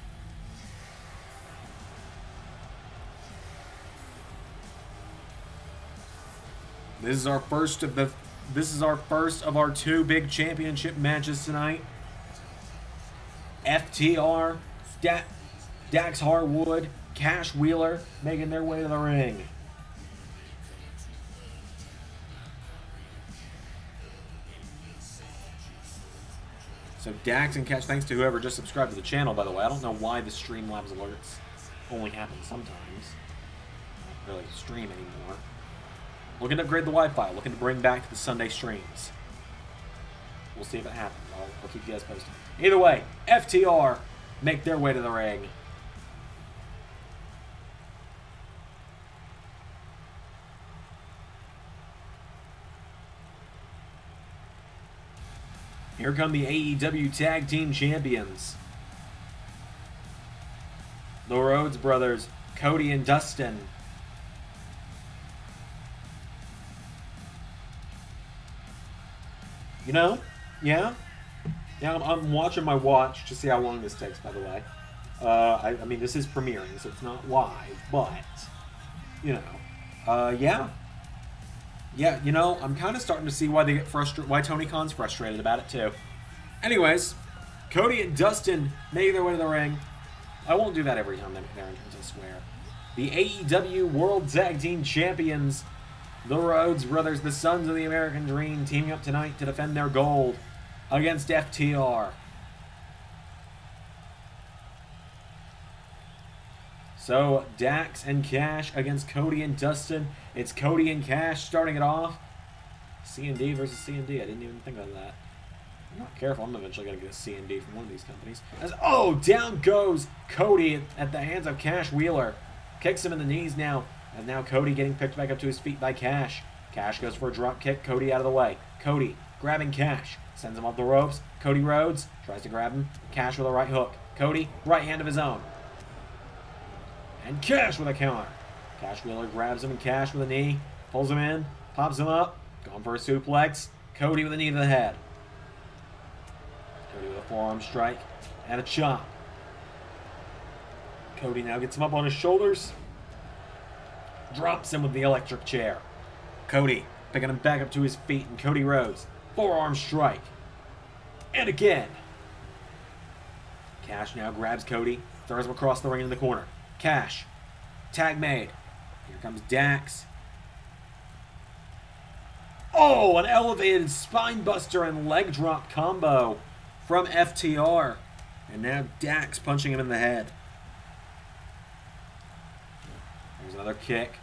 This is our first of our two big championship matches tonight. FTR, Dax Harwood, Cash Wheeler making their way to the ring. So Dax and Cash, thanks to whoever just subscribed to the channel, by the way. I don't know why the Streamlabs alerts only happen sometimes. I don't really stream anymore. Looking to upgrade the Wi-Fi. Looking to bring back the Sunday streams. We'll see if it happens. I'll keep you guys posted. Either way, FTR make their way to the ring. Here come the AEW Tag Team Champions. The Rhodes brothers, Cody and Dustin. You know, yeah, I'm watching my watch to see how long this takes, by the way. I mean, this is premiering, so it's not live, but, you know, yeah, you know, I'm kind of starting to see why they get why Tony Khan's frustrated about it, too. Anyways, Cody and Dustin make their way to the ring. I won't do that every time they make their entrance, I swear. The AEW World Tag Team Champions, the Rhodes brothers, the Sons of the American Dream, teaming up tonight to defend their gold against FTR. So, Dax and Cash against Cody and Dustin. It's Cody and Cash starting it off. C&D versus C&D. I didn't even think of that. I'm not careful. I'm eventually going to get a C&D from one of these companies. Oh, down goes Cody at the hands of Cash Wheeler. Kicks him in the knees now. And now Cody getting picked back up to his feet by Cash. Cash goes for a drop kick. Cody out of the way. Cody grabbing Cash. Sends him off the ropes. Cody Rhodes tries to grab him. Cash with a right hook. Cody, right hand of his own. And Cash with a counter. Cash Wheeler grabs him and Cash with a knee. Pulls him in. Pops him up. Going for a suplex. Cody with a knee to the head. Cody with a forearm strike. And a chop. Cody now gets him up on his shoulders. Drops him with the electric chair. Cody picking him back up to his feet. And Cody Rhodes. Forearm strike. And again. Cash now grabs Cody. Throws him across the ring in the corner. Cash. Tag made. Here comes Dax. Oh, an elevated spine buster and leg drop combo from FTR. And now Dax punching him in the head. There's another kick.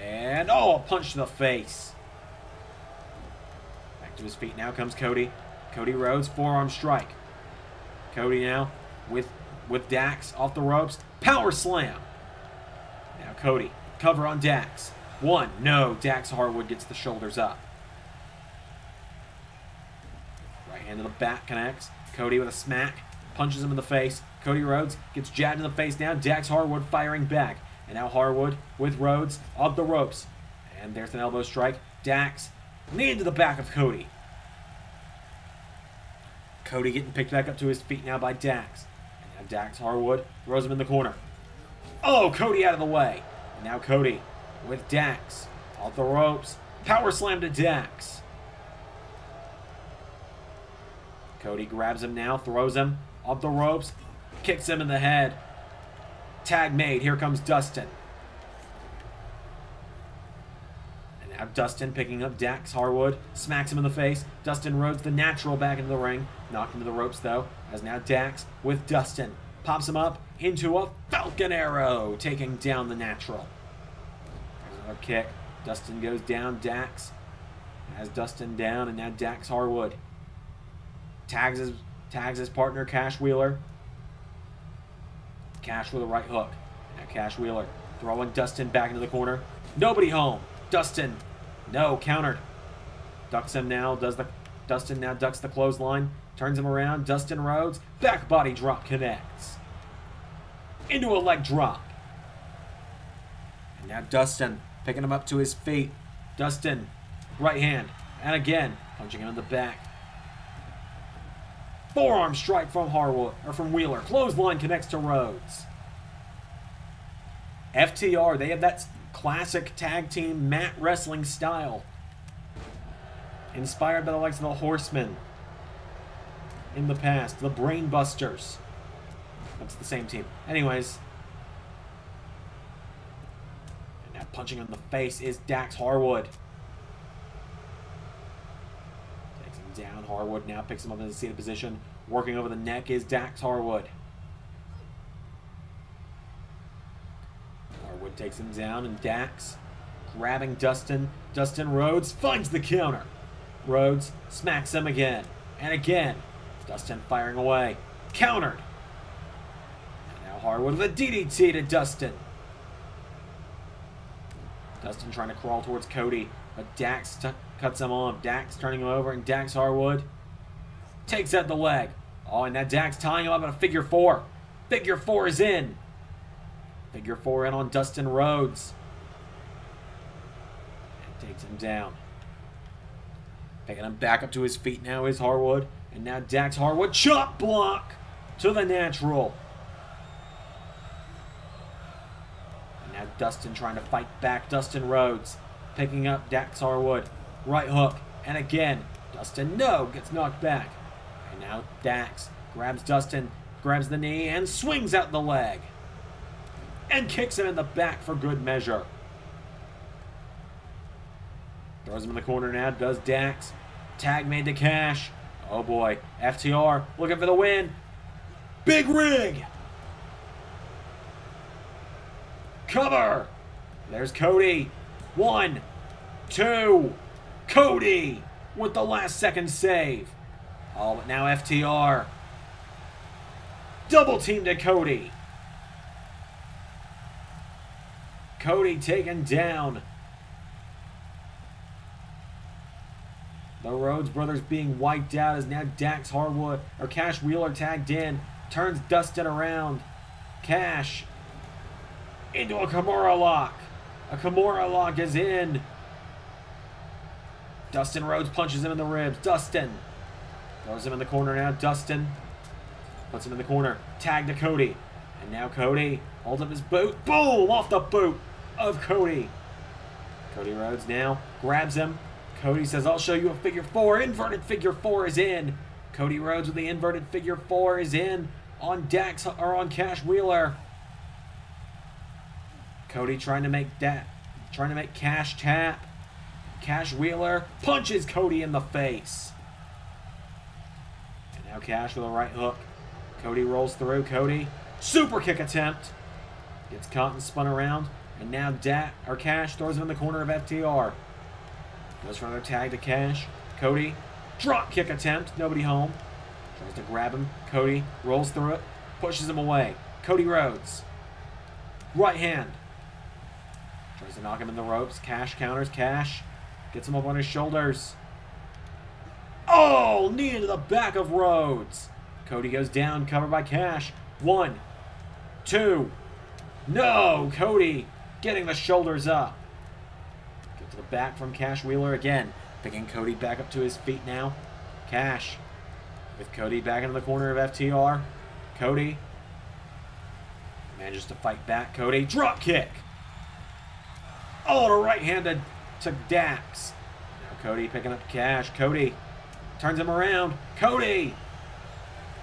And, oh, a punch to the face. Back to his feet. Now comes Cody. Cody Rhodes, forearm strike. Cody now with Dax off the ropes. Power slam. Now Cody. Cover on Dax. One. No. Dax Harwood gets the shoulders up. Right hand to the back connects. Cody with a smack. Punches him in the face. Cody Rhodes gets jabbed in the face now. Dax Harwood firing back. And now Harwood with Rhodes off the ropes. And there's an elbow strike. Dax. Knee into the back of Cody. Cody getting picked back up to his feet now by Dax. And now Dax Harwood throws him in the corner. Oh, Cody out of the way. And now Cody with Dax off the ropes. Power slam to Dax. Cody grabs him now, throws him off the ropes, kicks him in the head. Tag made. Here comes Dustin. And now Dustin picking up Dax Harwood, smacks him in the face. Dustin Rhodes, the natural, back into the ring. Knocked into the ropes, though, as now Dax with Dustin. Pops him up into a Falcon Arrow, taking down the natural. There's another kick. Dustin goes down. Dax has Dustin down, and now Dax Harwood tags his partner, Cash Wheeler. Cash with a right hook. Now Cash Wheeler throwing Dustin back into the corner. Nobody home. Dustin, no, countered. Ducks him now. Dustin now ducks the clothesline. Turns him around. Dustin Rhodes. Back body drop connects. Into a leg drop. And now Dustin picking him up to his feet. Dustin, right hand. And again, punching him in the back. Forearm strike from Harwood, or from Wheeler. Clothesline connects to Rhodes. FTR, they have that classic tag team mat wrestling style. Inspired by the likes of the Horsemen in the past. The Brain Busters. That's the same team. Anyways. And now punching him in the face is Dax Harwood. Takes him down. Harwood now picks him up in the seated position. Working over the neck is Dax Harwood. Harwood takes him down, and Dax grabbing Dustin. Dustin Rhodes finds the counter. Rhodes smacks him again and again. Dustin firing away. Countered. And now Harwood with a DDT to Dustin. Dustin trying to crawl towards Cody, but Dax cuts him off. Dax turning him over, and Dax Harwood Takes out the leg. Oh, and that Dax tying him up in a figure four. Figure four is in. Figure four in on Dustin Rhodes. And takes him down. Picking him back up to his feet now is Harwood. And now Dax Harwood. Chop block to the natural. And now Dustin trying to fight back Dustin Rhodes. Picking up Dax Harwood. Right hook. And again, Dustin, no, gets knocked back. And now Dax grabs Dustin, grabs the knee, and swings out the leg. And kicks him in the back for good measure. Throws him in the corner now, does Dax. Tag made to Cash. Oh boy, FTR looking for the win. Big rig. Cover. There's Cody. 1, 2. Cody with the last second save. Oh, but now FTR. Double team to Cody. Cody taken down. The Rhodes brothers being wiped out as now Dax Harwood, or Cash Wheeler tagged in. Turns Dustin around. Cash into a Kimura lock. A Kimura lock is in. Dustin Rhodes punches him in the ribs. Dustin throws him in the corner now. Dustin puts him in the corner. Tag to Cody. And now Cody holds up his boot. Boom! Off the boot of Cody. Cody Rhodes now grabs him. Cody says, I'll show you a figure four. Inverted figure four is in. Cody Rhodes with the inverted figure four is in on Dax, or on Cash Wheeler. Cody trying to make Cash tap. Cash Wheeler punches Cody in the face. And now Cash with a right hook. Cody rolls through. Cody, super kick attempt. Gets caught and spun around. And now Cash throws him in the corner of FTR. Goes for another tag to Cash. Cody, drop kick attempt. Nobody home. Tries to grab him. Cody rolls through it. Pushes him away. Cody Rhodes. Right hand. Tries to knock him in the ropes. Cash counters. Cash gets him up on his shoulders. Oh, knee into the back of Rhodes. Cody goes down, covered by Cash. 1, 2. No, Cody getting the shoulders up. Get to the back from Cash Wheeler again. Picking Cody back up to his feet now. Cash with Cody back into the corner of FTR. Cody manages to fight back. Cody, drop kick. Oh, and a right handed to Dax. Now Cody picking up Cash. Cody turns him around. Cody!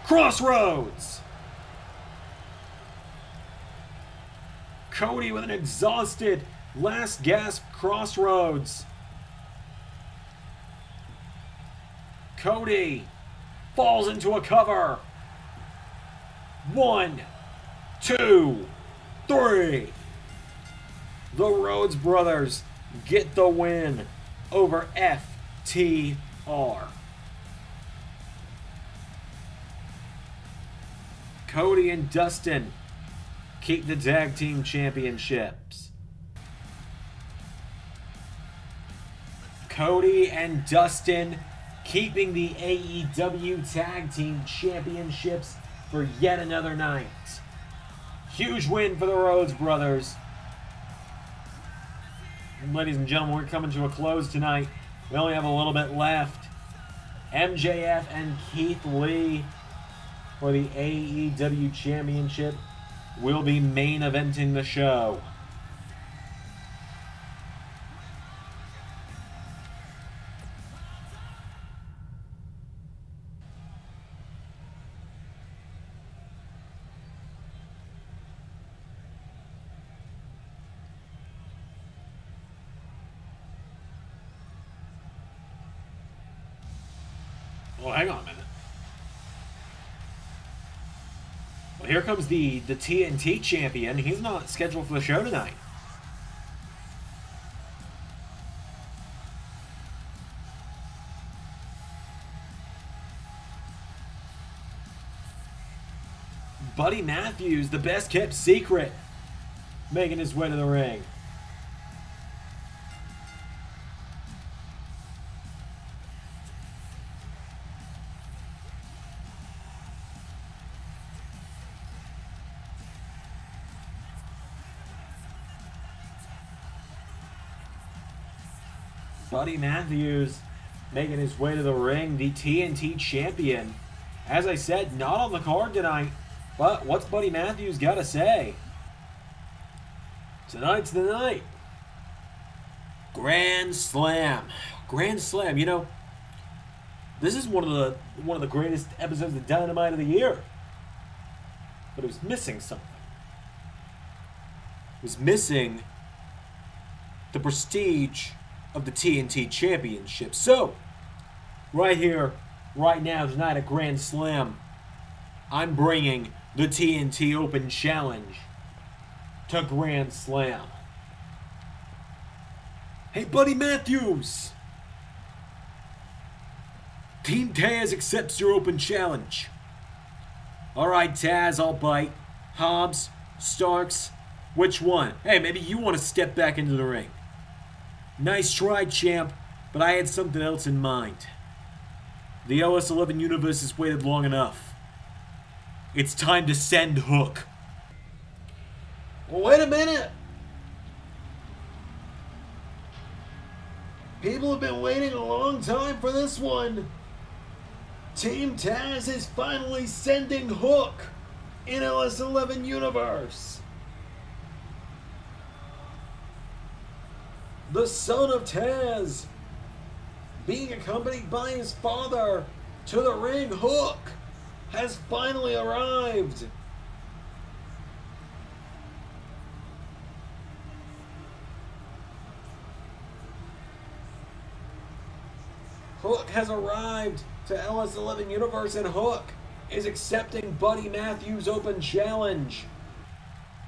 Crossroads! Cody with an exhausted last gasp Crossroads. Cody falls into a cover. 1, 2, 3. The Rhodes brothers get the win over FTR. Cody and Dustin keep the tag team championships. Cody and Dustin keeping the AEW tag team championships for yet another night. Huge win for the Rhodes brothers. And ladies and gentlemen, we're coming to a close tonight. We only have a little bit left. MJF and Keith Lee for the AEW Championship will be main eventing the show. Well, hang on a minute. Well, here comes the TNT champion. He's not scheduled for the show tonight. Buddy Matthews, the best kept secret, making his way to the ring. Buddy Matthews making his way to the ring, the TNT champion. As I said, not on the card tonight, but what's Buddy Matthews got to say? Tonight's the night. Grand Slam. Grand Slam. You know, this is one of the greatest episodes of Dynamite of the year. But it was missing something. It was missing the prestige of the TNT Championship. So, right here, right now, tonight at Grand Slam, I'm bringing the TNT Open Challenge to Grand Slam. Hey, Buddy Matthews! Team Taz accepts your open challenge. Alright, Taz, I'll bite. Hobbs, Starks, which one? Hey, maybe you want to step back into the ring. Nice try, champ, but I had something else in mind. The LS11 Universe has waited long enough. It's time to send Hook. Well, wait a minute. People have been waiting a long time for this one. Team Taz is finally sending Hook in LS11 Universe. The son of Taz, being accompanied by his father to the ring, Hook, has finally arrived. Hook has arrived to LS11 Universe, and Hook is accepting Buddy Matthews' open challenge.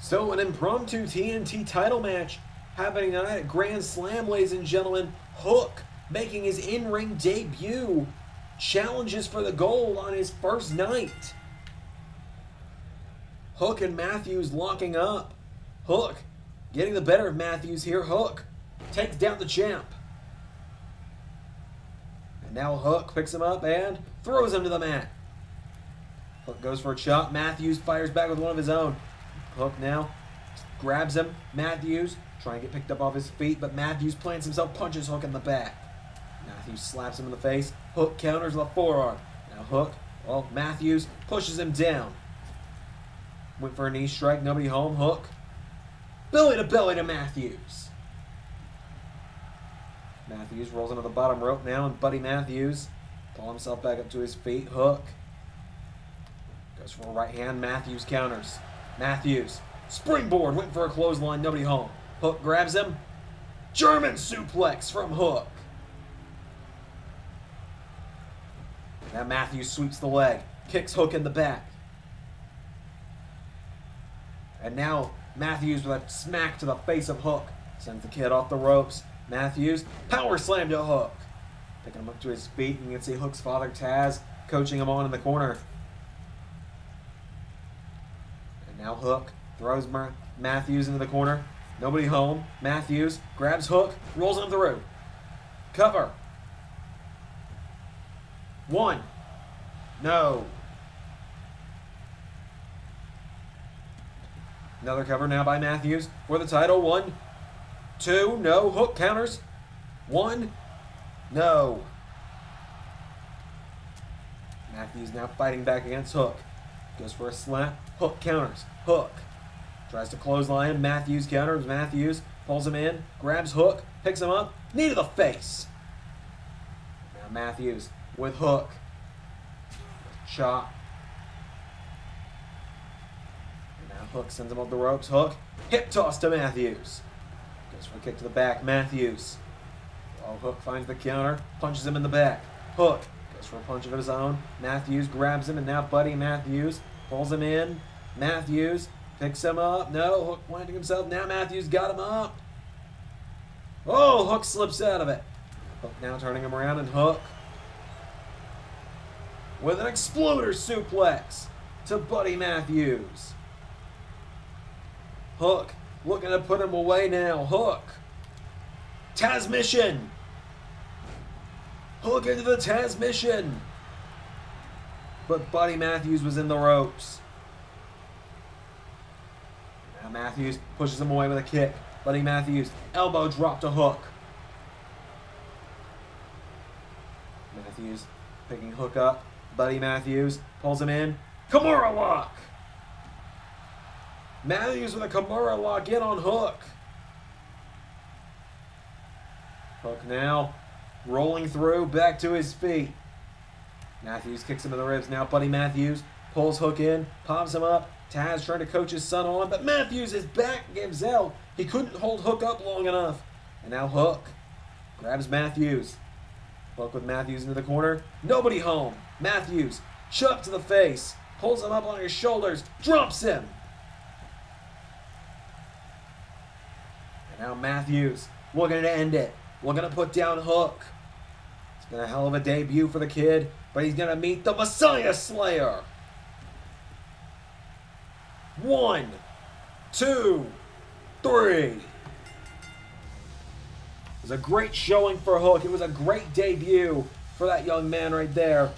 So an impromptu TNT title match happening tonight at Grand Slam, ladies and gentlemen. Hook making his in-ring debut. Challenges for the gold on his first night. Hook and Matthews locking up. Hook getting the better of Matthews here. Hook takes down the champ. And now Hook picks him up and throws him to the mat. Hook goes for a chop. Matthews fires back with one of his own. Hook now grabs him. Matthews trying to get picked up off his feet, but Matthews plants himself, punches Hook in the back. Matthews slaps him in the face. Hook counters with a forearm. Now Hook, well, Matthews pushes him down. Went for a knee strike, nobody home. Hook, belly to Matthews. Matthews rolls into the bottom rope now, and Buddy Matthews pulls himself back up to his feet. Hook goes for a right hand. Matthews counters. Matthews, springboard, went for a clothesline, nobody home. Hook grabs him. German suplex from Hook. Now Matthews sweeps the leg, kicks Hook in the back. And now Matthews with a smack to the face of Hook. Sends the kid off the ropes. Matthews, power slam to Hook. Picking him up to his feet, and you can see Hook's father, Taz, coaching him on in the corner. And now Hook throws Matthews into the corner. Nobody home. Matthews grabs Hook, rolls him through. Cover. One. No. Another cover now by Matthews for the title. 1, 2, no. Hook counters. 1, no. Matthews now fighting back against Hook. Goes for a slap. Hook counters. Hook tries to clothesline. Matthews counters. Matthews pulls him in. Grabs Hook. Picks him up. Knee to the face. Now Matthews with Hook. Chop. And now Hook sends him up the ropes. Hook. Hip toss to Matthews. Goes for a kick to the back. Matthews. Oh, Hook finds the counter. Punches him in the back. Hook goes for a punch of his own. Matthews grabs him, and now Buddy Matthews pulls him in. Matthews picks him up. No, Hook winding himself. Now Matthews got him up. Oh, Hook slips out of it. Hook now turning him around, and Hook with an exploder suplex to Buddy Matthews. Hook looking to put him away now. Hook. Tazmission. Hook into the Tazmission. But Buddy Matthews was in the ropes. Now Matthews pushes him away with a kick. Buddy Matthews elbow drop to Hook. Matthews picking Hook up. Buddy Matthews pulls him in. Kimura lock! Matthews with a Kimura lock in on Hook. Hook now rolling through, back to his feet. Matthews kicks him in the ribs now. Buddy Matthews pulls Hook in, pops him up. Taz trying to coach his son on, but Matthews, his back gives out. He couldn't hold Hook up long enough. And now Hook grabs Matthews. Hook with Matthews into the corner. Nobody home. Matthews, chop to the face. Pulls him up on his shoulders. Drops him. And now Matthews looking to end it. Looking to put down Hook. It's been a hell of a debut for the kid, but he's going to meet the Messiah Slayer. 1, 2, 3. It was a great showing for Hook. It was a great debut for that young man right there.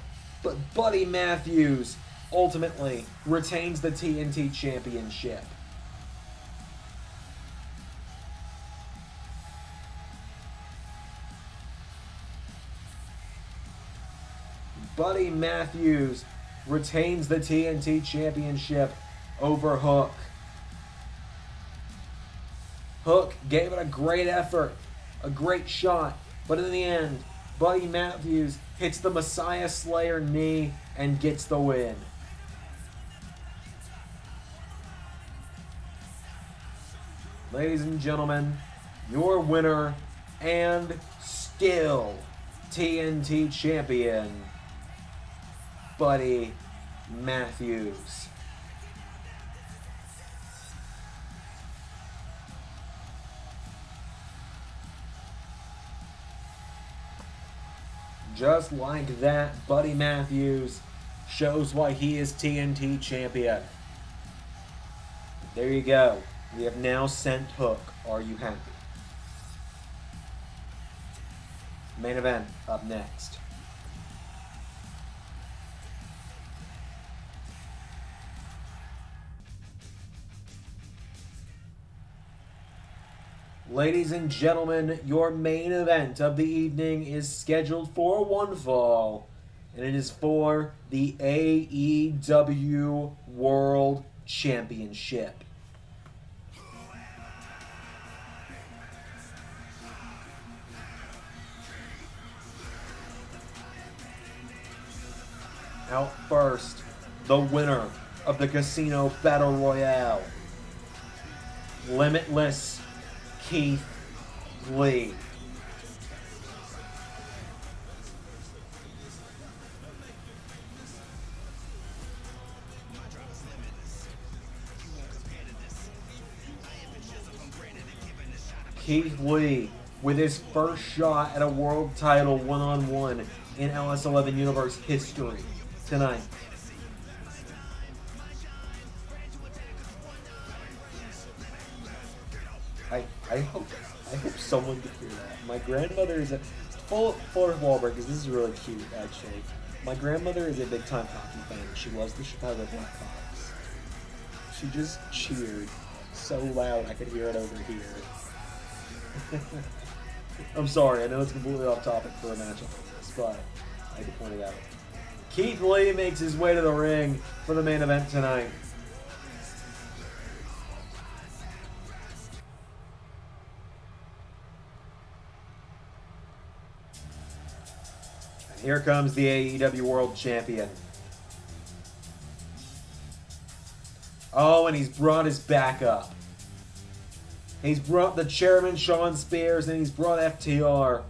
But Buddy Matthews ultimately retains the TNT Championship. Buddy Matthews retains the TNT Championship over Hook. Hook gave it a great effort, a great shot, but in the end, Buddy Matthews hits the Messiah Slayer knee and gets the win. Ladies and gentlemen, your winner and still TNT champion, Buddy Matthews. Just like that, Buddy Matthews shows why he is TNT champion. There you go. We have now sent Hook. Are you happy? Main event up next. Ladies and gentlemen, your main event of the evening is scheduled for one fall, and it is for the AEW World Championship. Out first, the winner of the Casino Battle Royale, Limitless Keith Lee. Keith Lee with his first shot at a world title one-on-one in LS11 Universe history tonight. I hope someone could hear that. My grandmother is a full of wall breakers. This is really cute, actually. My grandmother is a big time hockey fan. She loves the Chicago Blackhawks. She just cheered so loud I could hear it over here. I'm sorry, I know it's completely off topic for a matchup like this, but I had to point it out. Keith Lee makes his way to the ring for the main event tonight. Here comes the AEW World Champion. Oh, and he's brought his back up. He's brought the chairman, Shawn Spears, and he's brought FTR.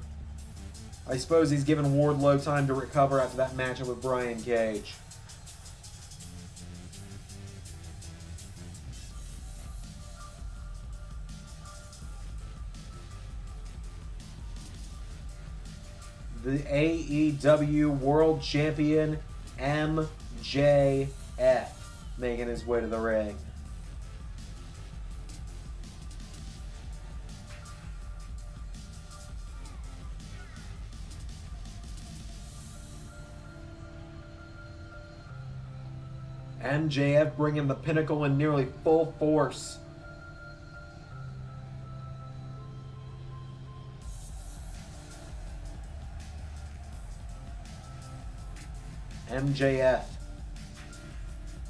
I suppose he's given Wardlow time to recover after that matchup with Brian Cage. The AEW World Champion, MJF, making his way to the ring. MJF bringing the Pinnacle in nearly full force. MJF.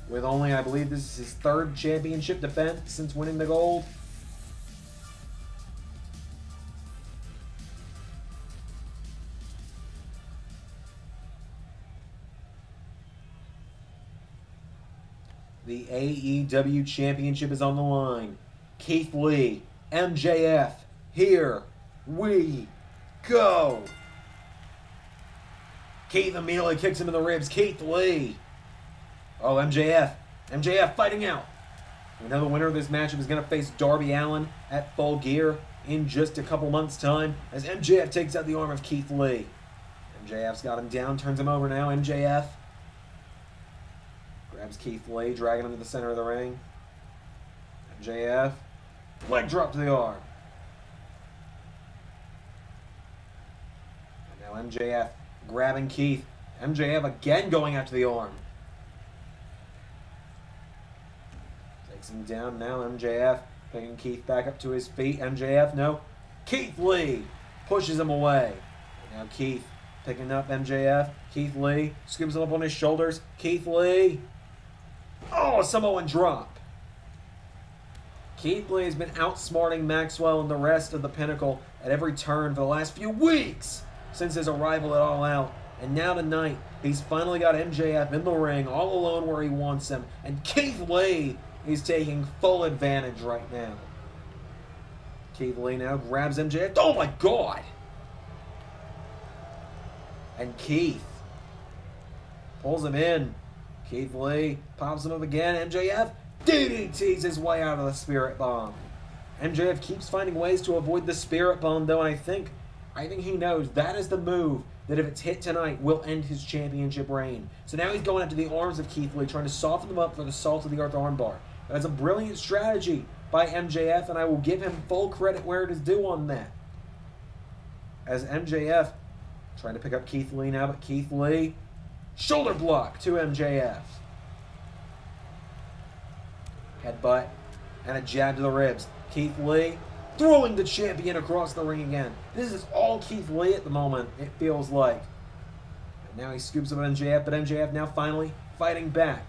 With only, I believe this is his third championship defense since winning the gold. The AEW Championship is on the line. Keith Lee, MJF, here we go. Keith immediately kicks him in the ribs. Keith Lee. Oh, MJF. MJF fighting out. We know the winner of this matchup is going to face Darby Allen at Full Gear in just a couple months' time as MJF takes out the arm of Keith Lee. MJF's got him down, turns him over now. MJF grabs Keith Lee, dragging him to the center of the ring. MJF, leg drop to the arm. And now MJF grabbing Keith. MJF again going after the arm. Takes him down now. MJF picking Keith back up to his feet. MJF, no. Keith Lee pushes him away. And now Keith picking up MJF. Keith Lee scoops him up on his shoulders. Keith Lee. Oh, a Samoan drop. Keith Lee has been outsmarting Maxwell and the rest of the Pinnacle at every turn for the last few weeks since his arrival at All Out. And now tonight, he's finally got MJF in the ring all alone where he wants him. And Keith Lee is taking full advantage right now. Keith Lee now grabs MJF. Oh my God! And Keith pulls him in. Keith Lee pops him up again. MJF DDTs his way out of the Spirit Bomb. MJF keeps finding ways to avoid the Spirit Bomb, though I think he knows that is the move that if it's hit tonight will end his championship reign. So now he's going after the arms of Keith Lee, trying to soften them up for the Salt of the Earth armbar. That's a brilliant strategy by MJF, and I will give him full credit where it is due on that. As MJF trying to pick up Keith Lee now, but Keith Lee, shoulder block to MJF. Headbutt and a jab to the ribs. Keith Lee throwing the champion across the ring again. This is all Keith Lee at the moment, it feels like. And now he scoops up MJF, but MJF now finally fighting back.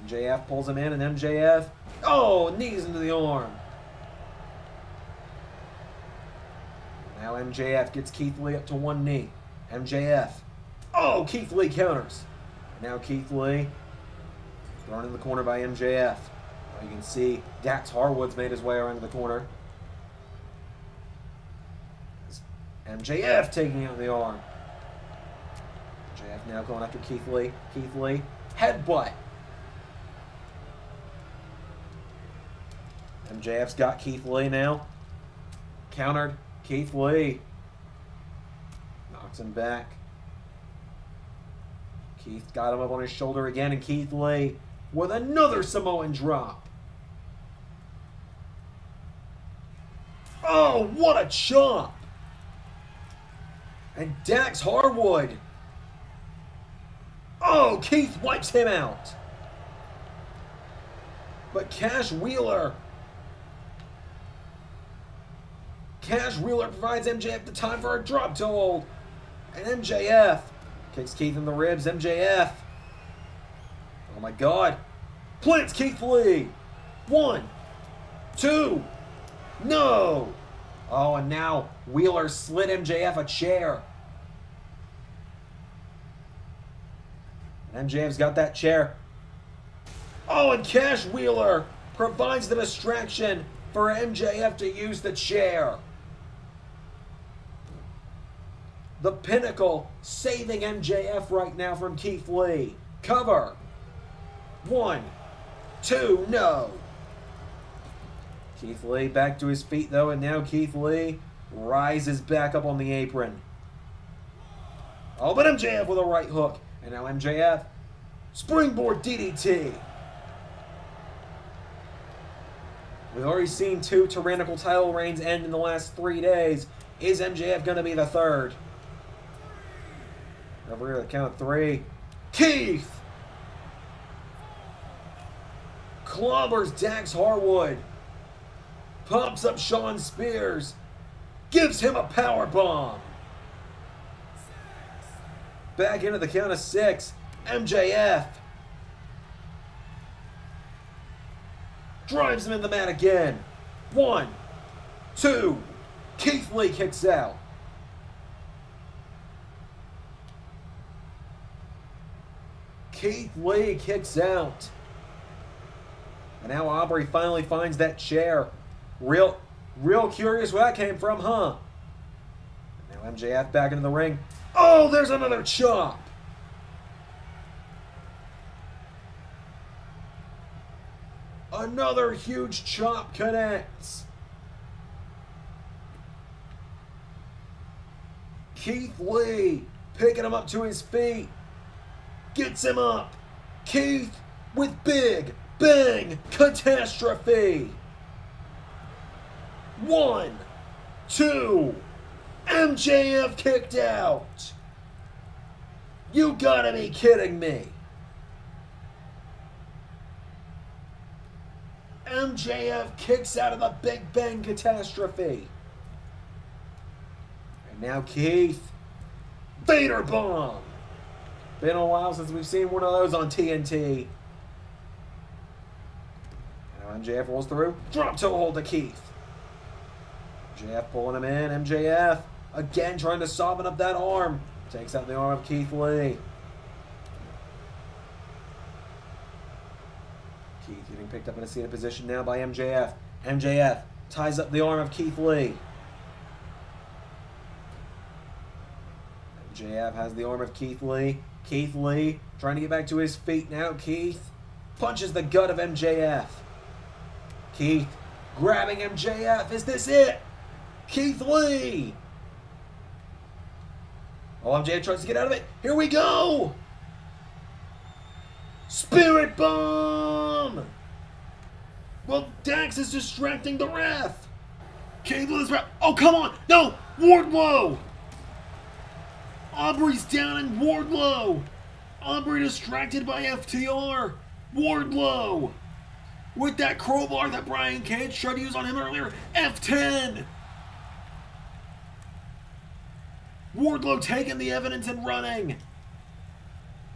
MJF pulls him in, and MJF, oh, knees into the arm. Now MJF gets Keith Lee up to one knee. MJF, oh, Keith Lee counters. And now Keith Lee thrown in the corner by MJF. You can see Dax Harwood's made his way around the corner. MJF taking out the arm. MJF now going after Keith Lee. Keith Lee, headbutt. MJF's got Keith Lee now. Countered. Keith Lee knocks him back. Keith got him up on his shoulder again, and Keith Lee with another Samoan drop. Oh, what a chop! And Dax Harwood. Oh, Keith wipes him out. But Cash Wheeler provides MJF the time for a drop toe hold. And MJF kicks Keith in the ribs. MJF. Oh my God. Plants Keith Lee. 1, 2. No. Oh, and now Wheeler slid MJF a chair. And MJF's got that chair. Oh, and Cash Wheeler provides the distraction for MJF to use the chair. The Pinnacle saving MJF right now from Keith Lee. Cover. 1, 2, no. Keith Lee back to his feet though, and now Keith Lee rises back up on the apron. Oh, but MJF with a right hook. And now MJF, springboard DDT. We've already seen 2 tyrannical title reigns end in the last 3 days. Is MJF going to be the third? Over here, the count of 3. Keith! Clobbers Dax Harwood. Pumps up Shawn Spears. Gives him a power bomb. Back into the count of 6. MJF drives him in the mat again. 1, 2. Keith Lee kicks out. Keith Lee kicks out. And now Aubrey finally finds that chair. Real curious where that came from, huh? Now MJF back into the ring. Oh, there's another chop. Another huge chop connects. Keith Lee picking him up to his feet. Gets him up. Keith with big bang catastrophe. 1, 2. MJF kicked out. You gotta be kidding me. MJF kicks out of the Big Bang catastrophe. And now Keith. Vader bomb. Been a while since we've seen one of those on TNT. And now MJF rolls through. Drop toe hold to Keith. MJF pulling him in. MJF again trying to soften up that arm. Takes out the arm of Keith Lee. Keith getting picked up in a seated position now by MJF. MJF ties up the arm of Keith Lee. MJF has the arm of Keith Lee. Keith Lee trying to get back to his feet now. Keith punches the gut of MJF. Keith grabbing MJF. Is this it? Keith Lee. Oh, MJF tries to get out of it. Here we go. Spirit Bomb. Well, Dax is distracting the ref. Keith Lee's ref. Oh, come on. No. Wardlow. Aubrey's down and Wardlow. Aubrey distracted by FTR. Wardlow. With that crowbar that Brian Cage tried to use on him earlier. F10. Wardlow taking the evidence and running.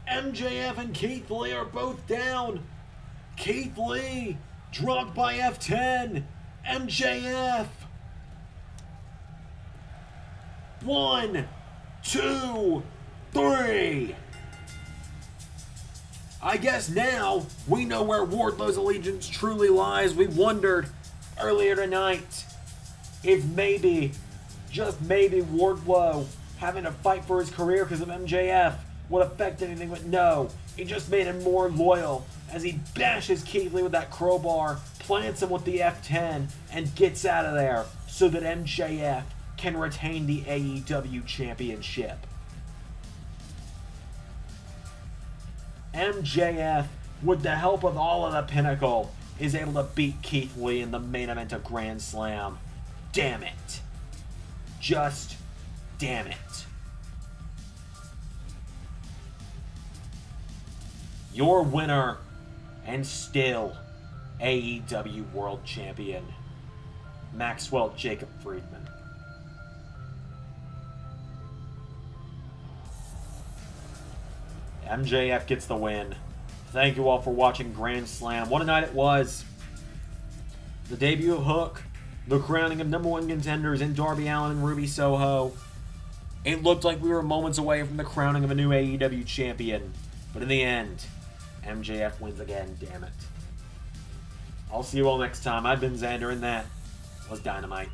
MJF and Keith Lee are both down. Keith Lee dropped by F10. MJF. 1, 2, 3. I guess now we know where Wardlow's allegiance truly lies. We wondered earlier tonight if maybe, just maybe, Wardlow having to fight for his career because of MJF would affect anything, but no. It just made him more loyal as he bashes Keith Lee with that crowbar, plants him with the F10, and gets out of there so that MJF can retain the AEW Championship. MJF, with the help of all of the Pinnacle, is able to beat Keith Lee in the main event of Grand Slam. Damn it. Just damn it. Your winner, and still AEW World Champion, Maxwell Jacob Friedman. MJF gets the win. Thank you all for watching Grand Slam. What a night it was. The debut of Hook, the crowning of #1 contenders in Darby Allen and Ruby Soho. It looked like we were moments away from the crowning of a new AEW champion. But in the end, MJF wins again, damn it. I'll see you all next time. I've been Xander, and that was Dynamite.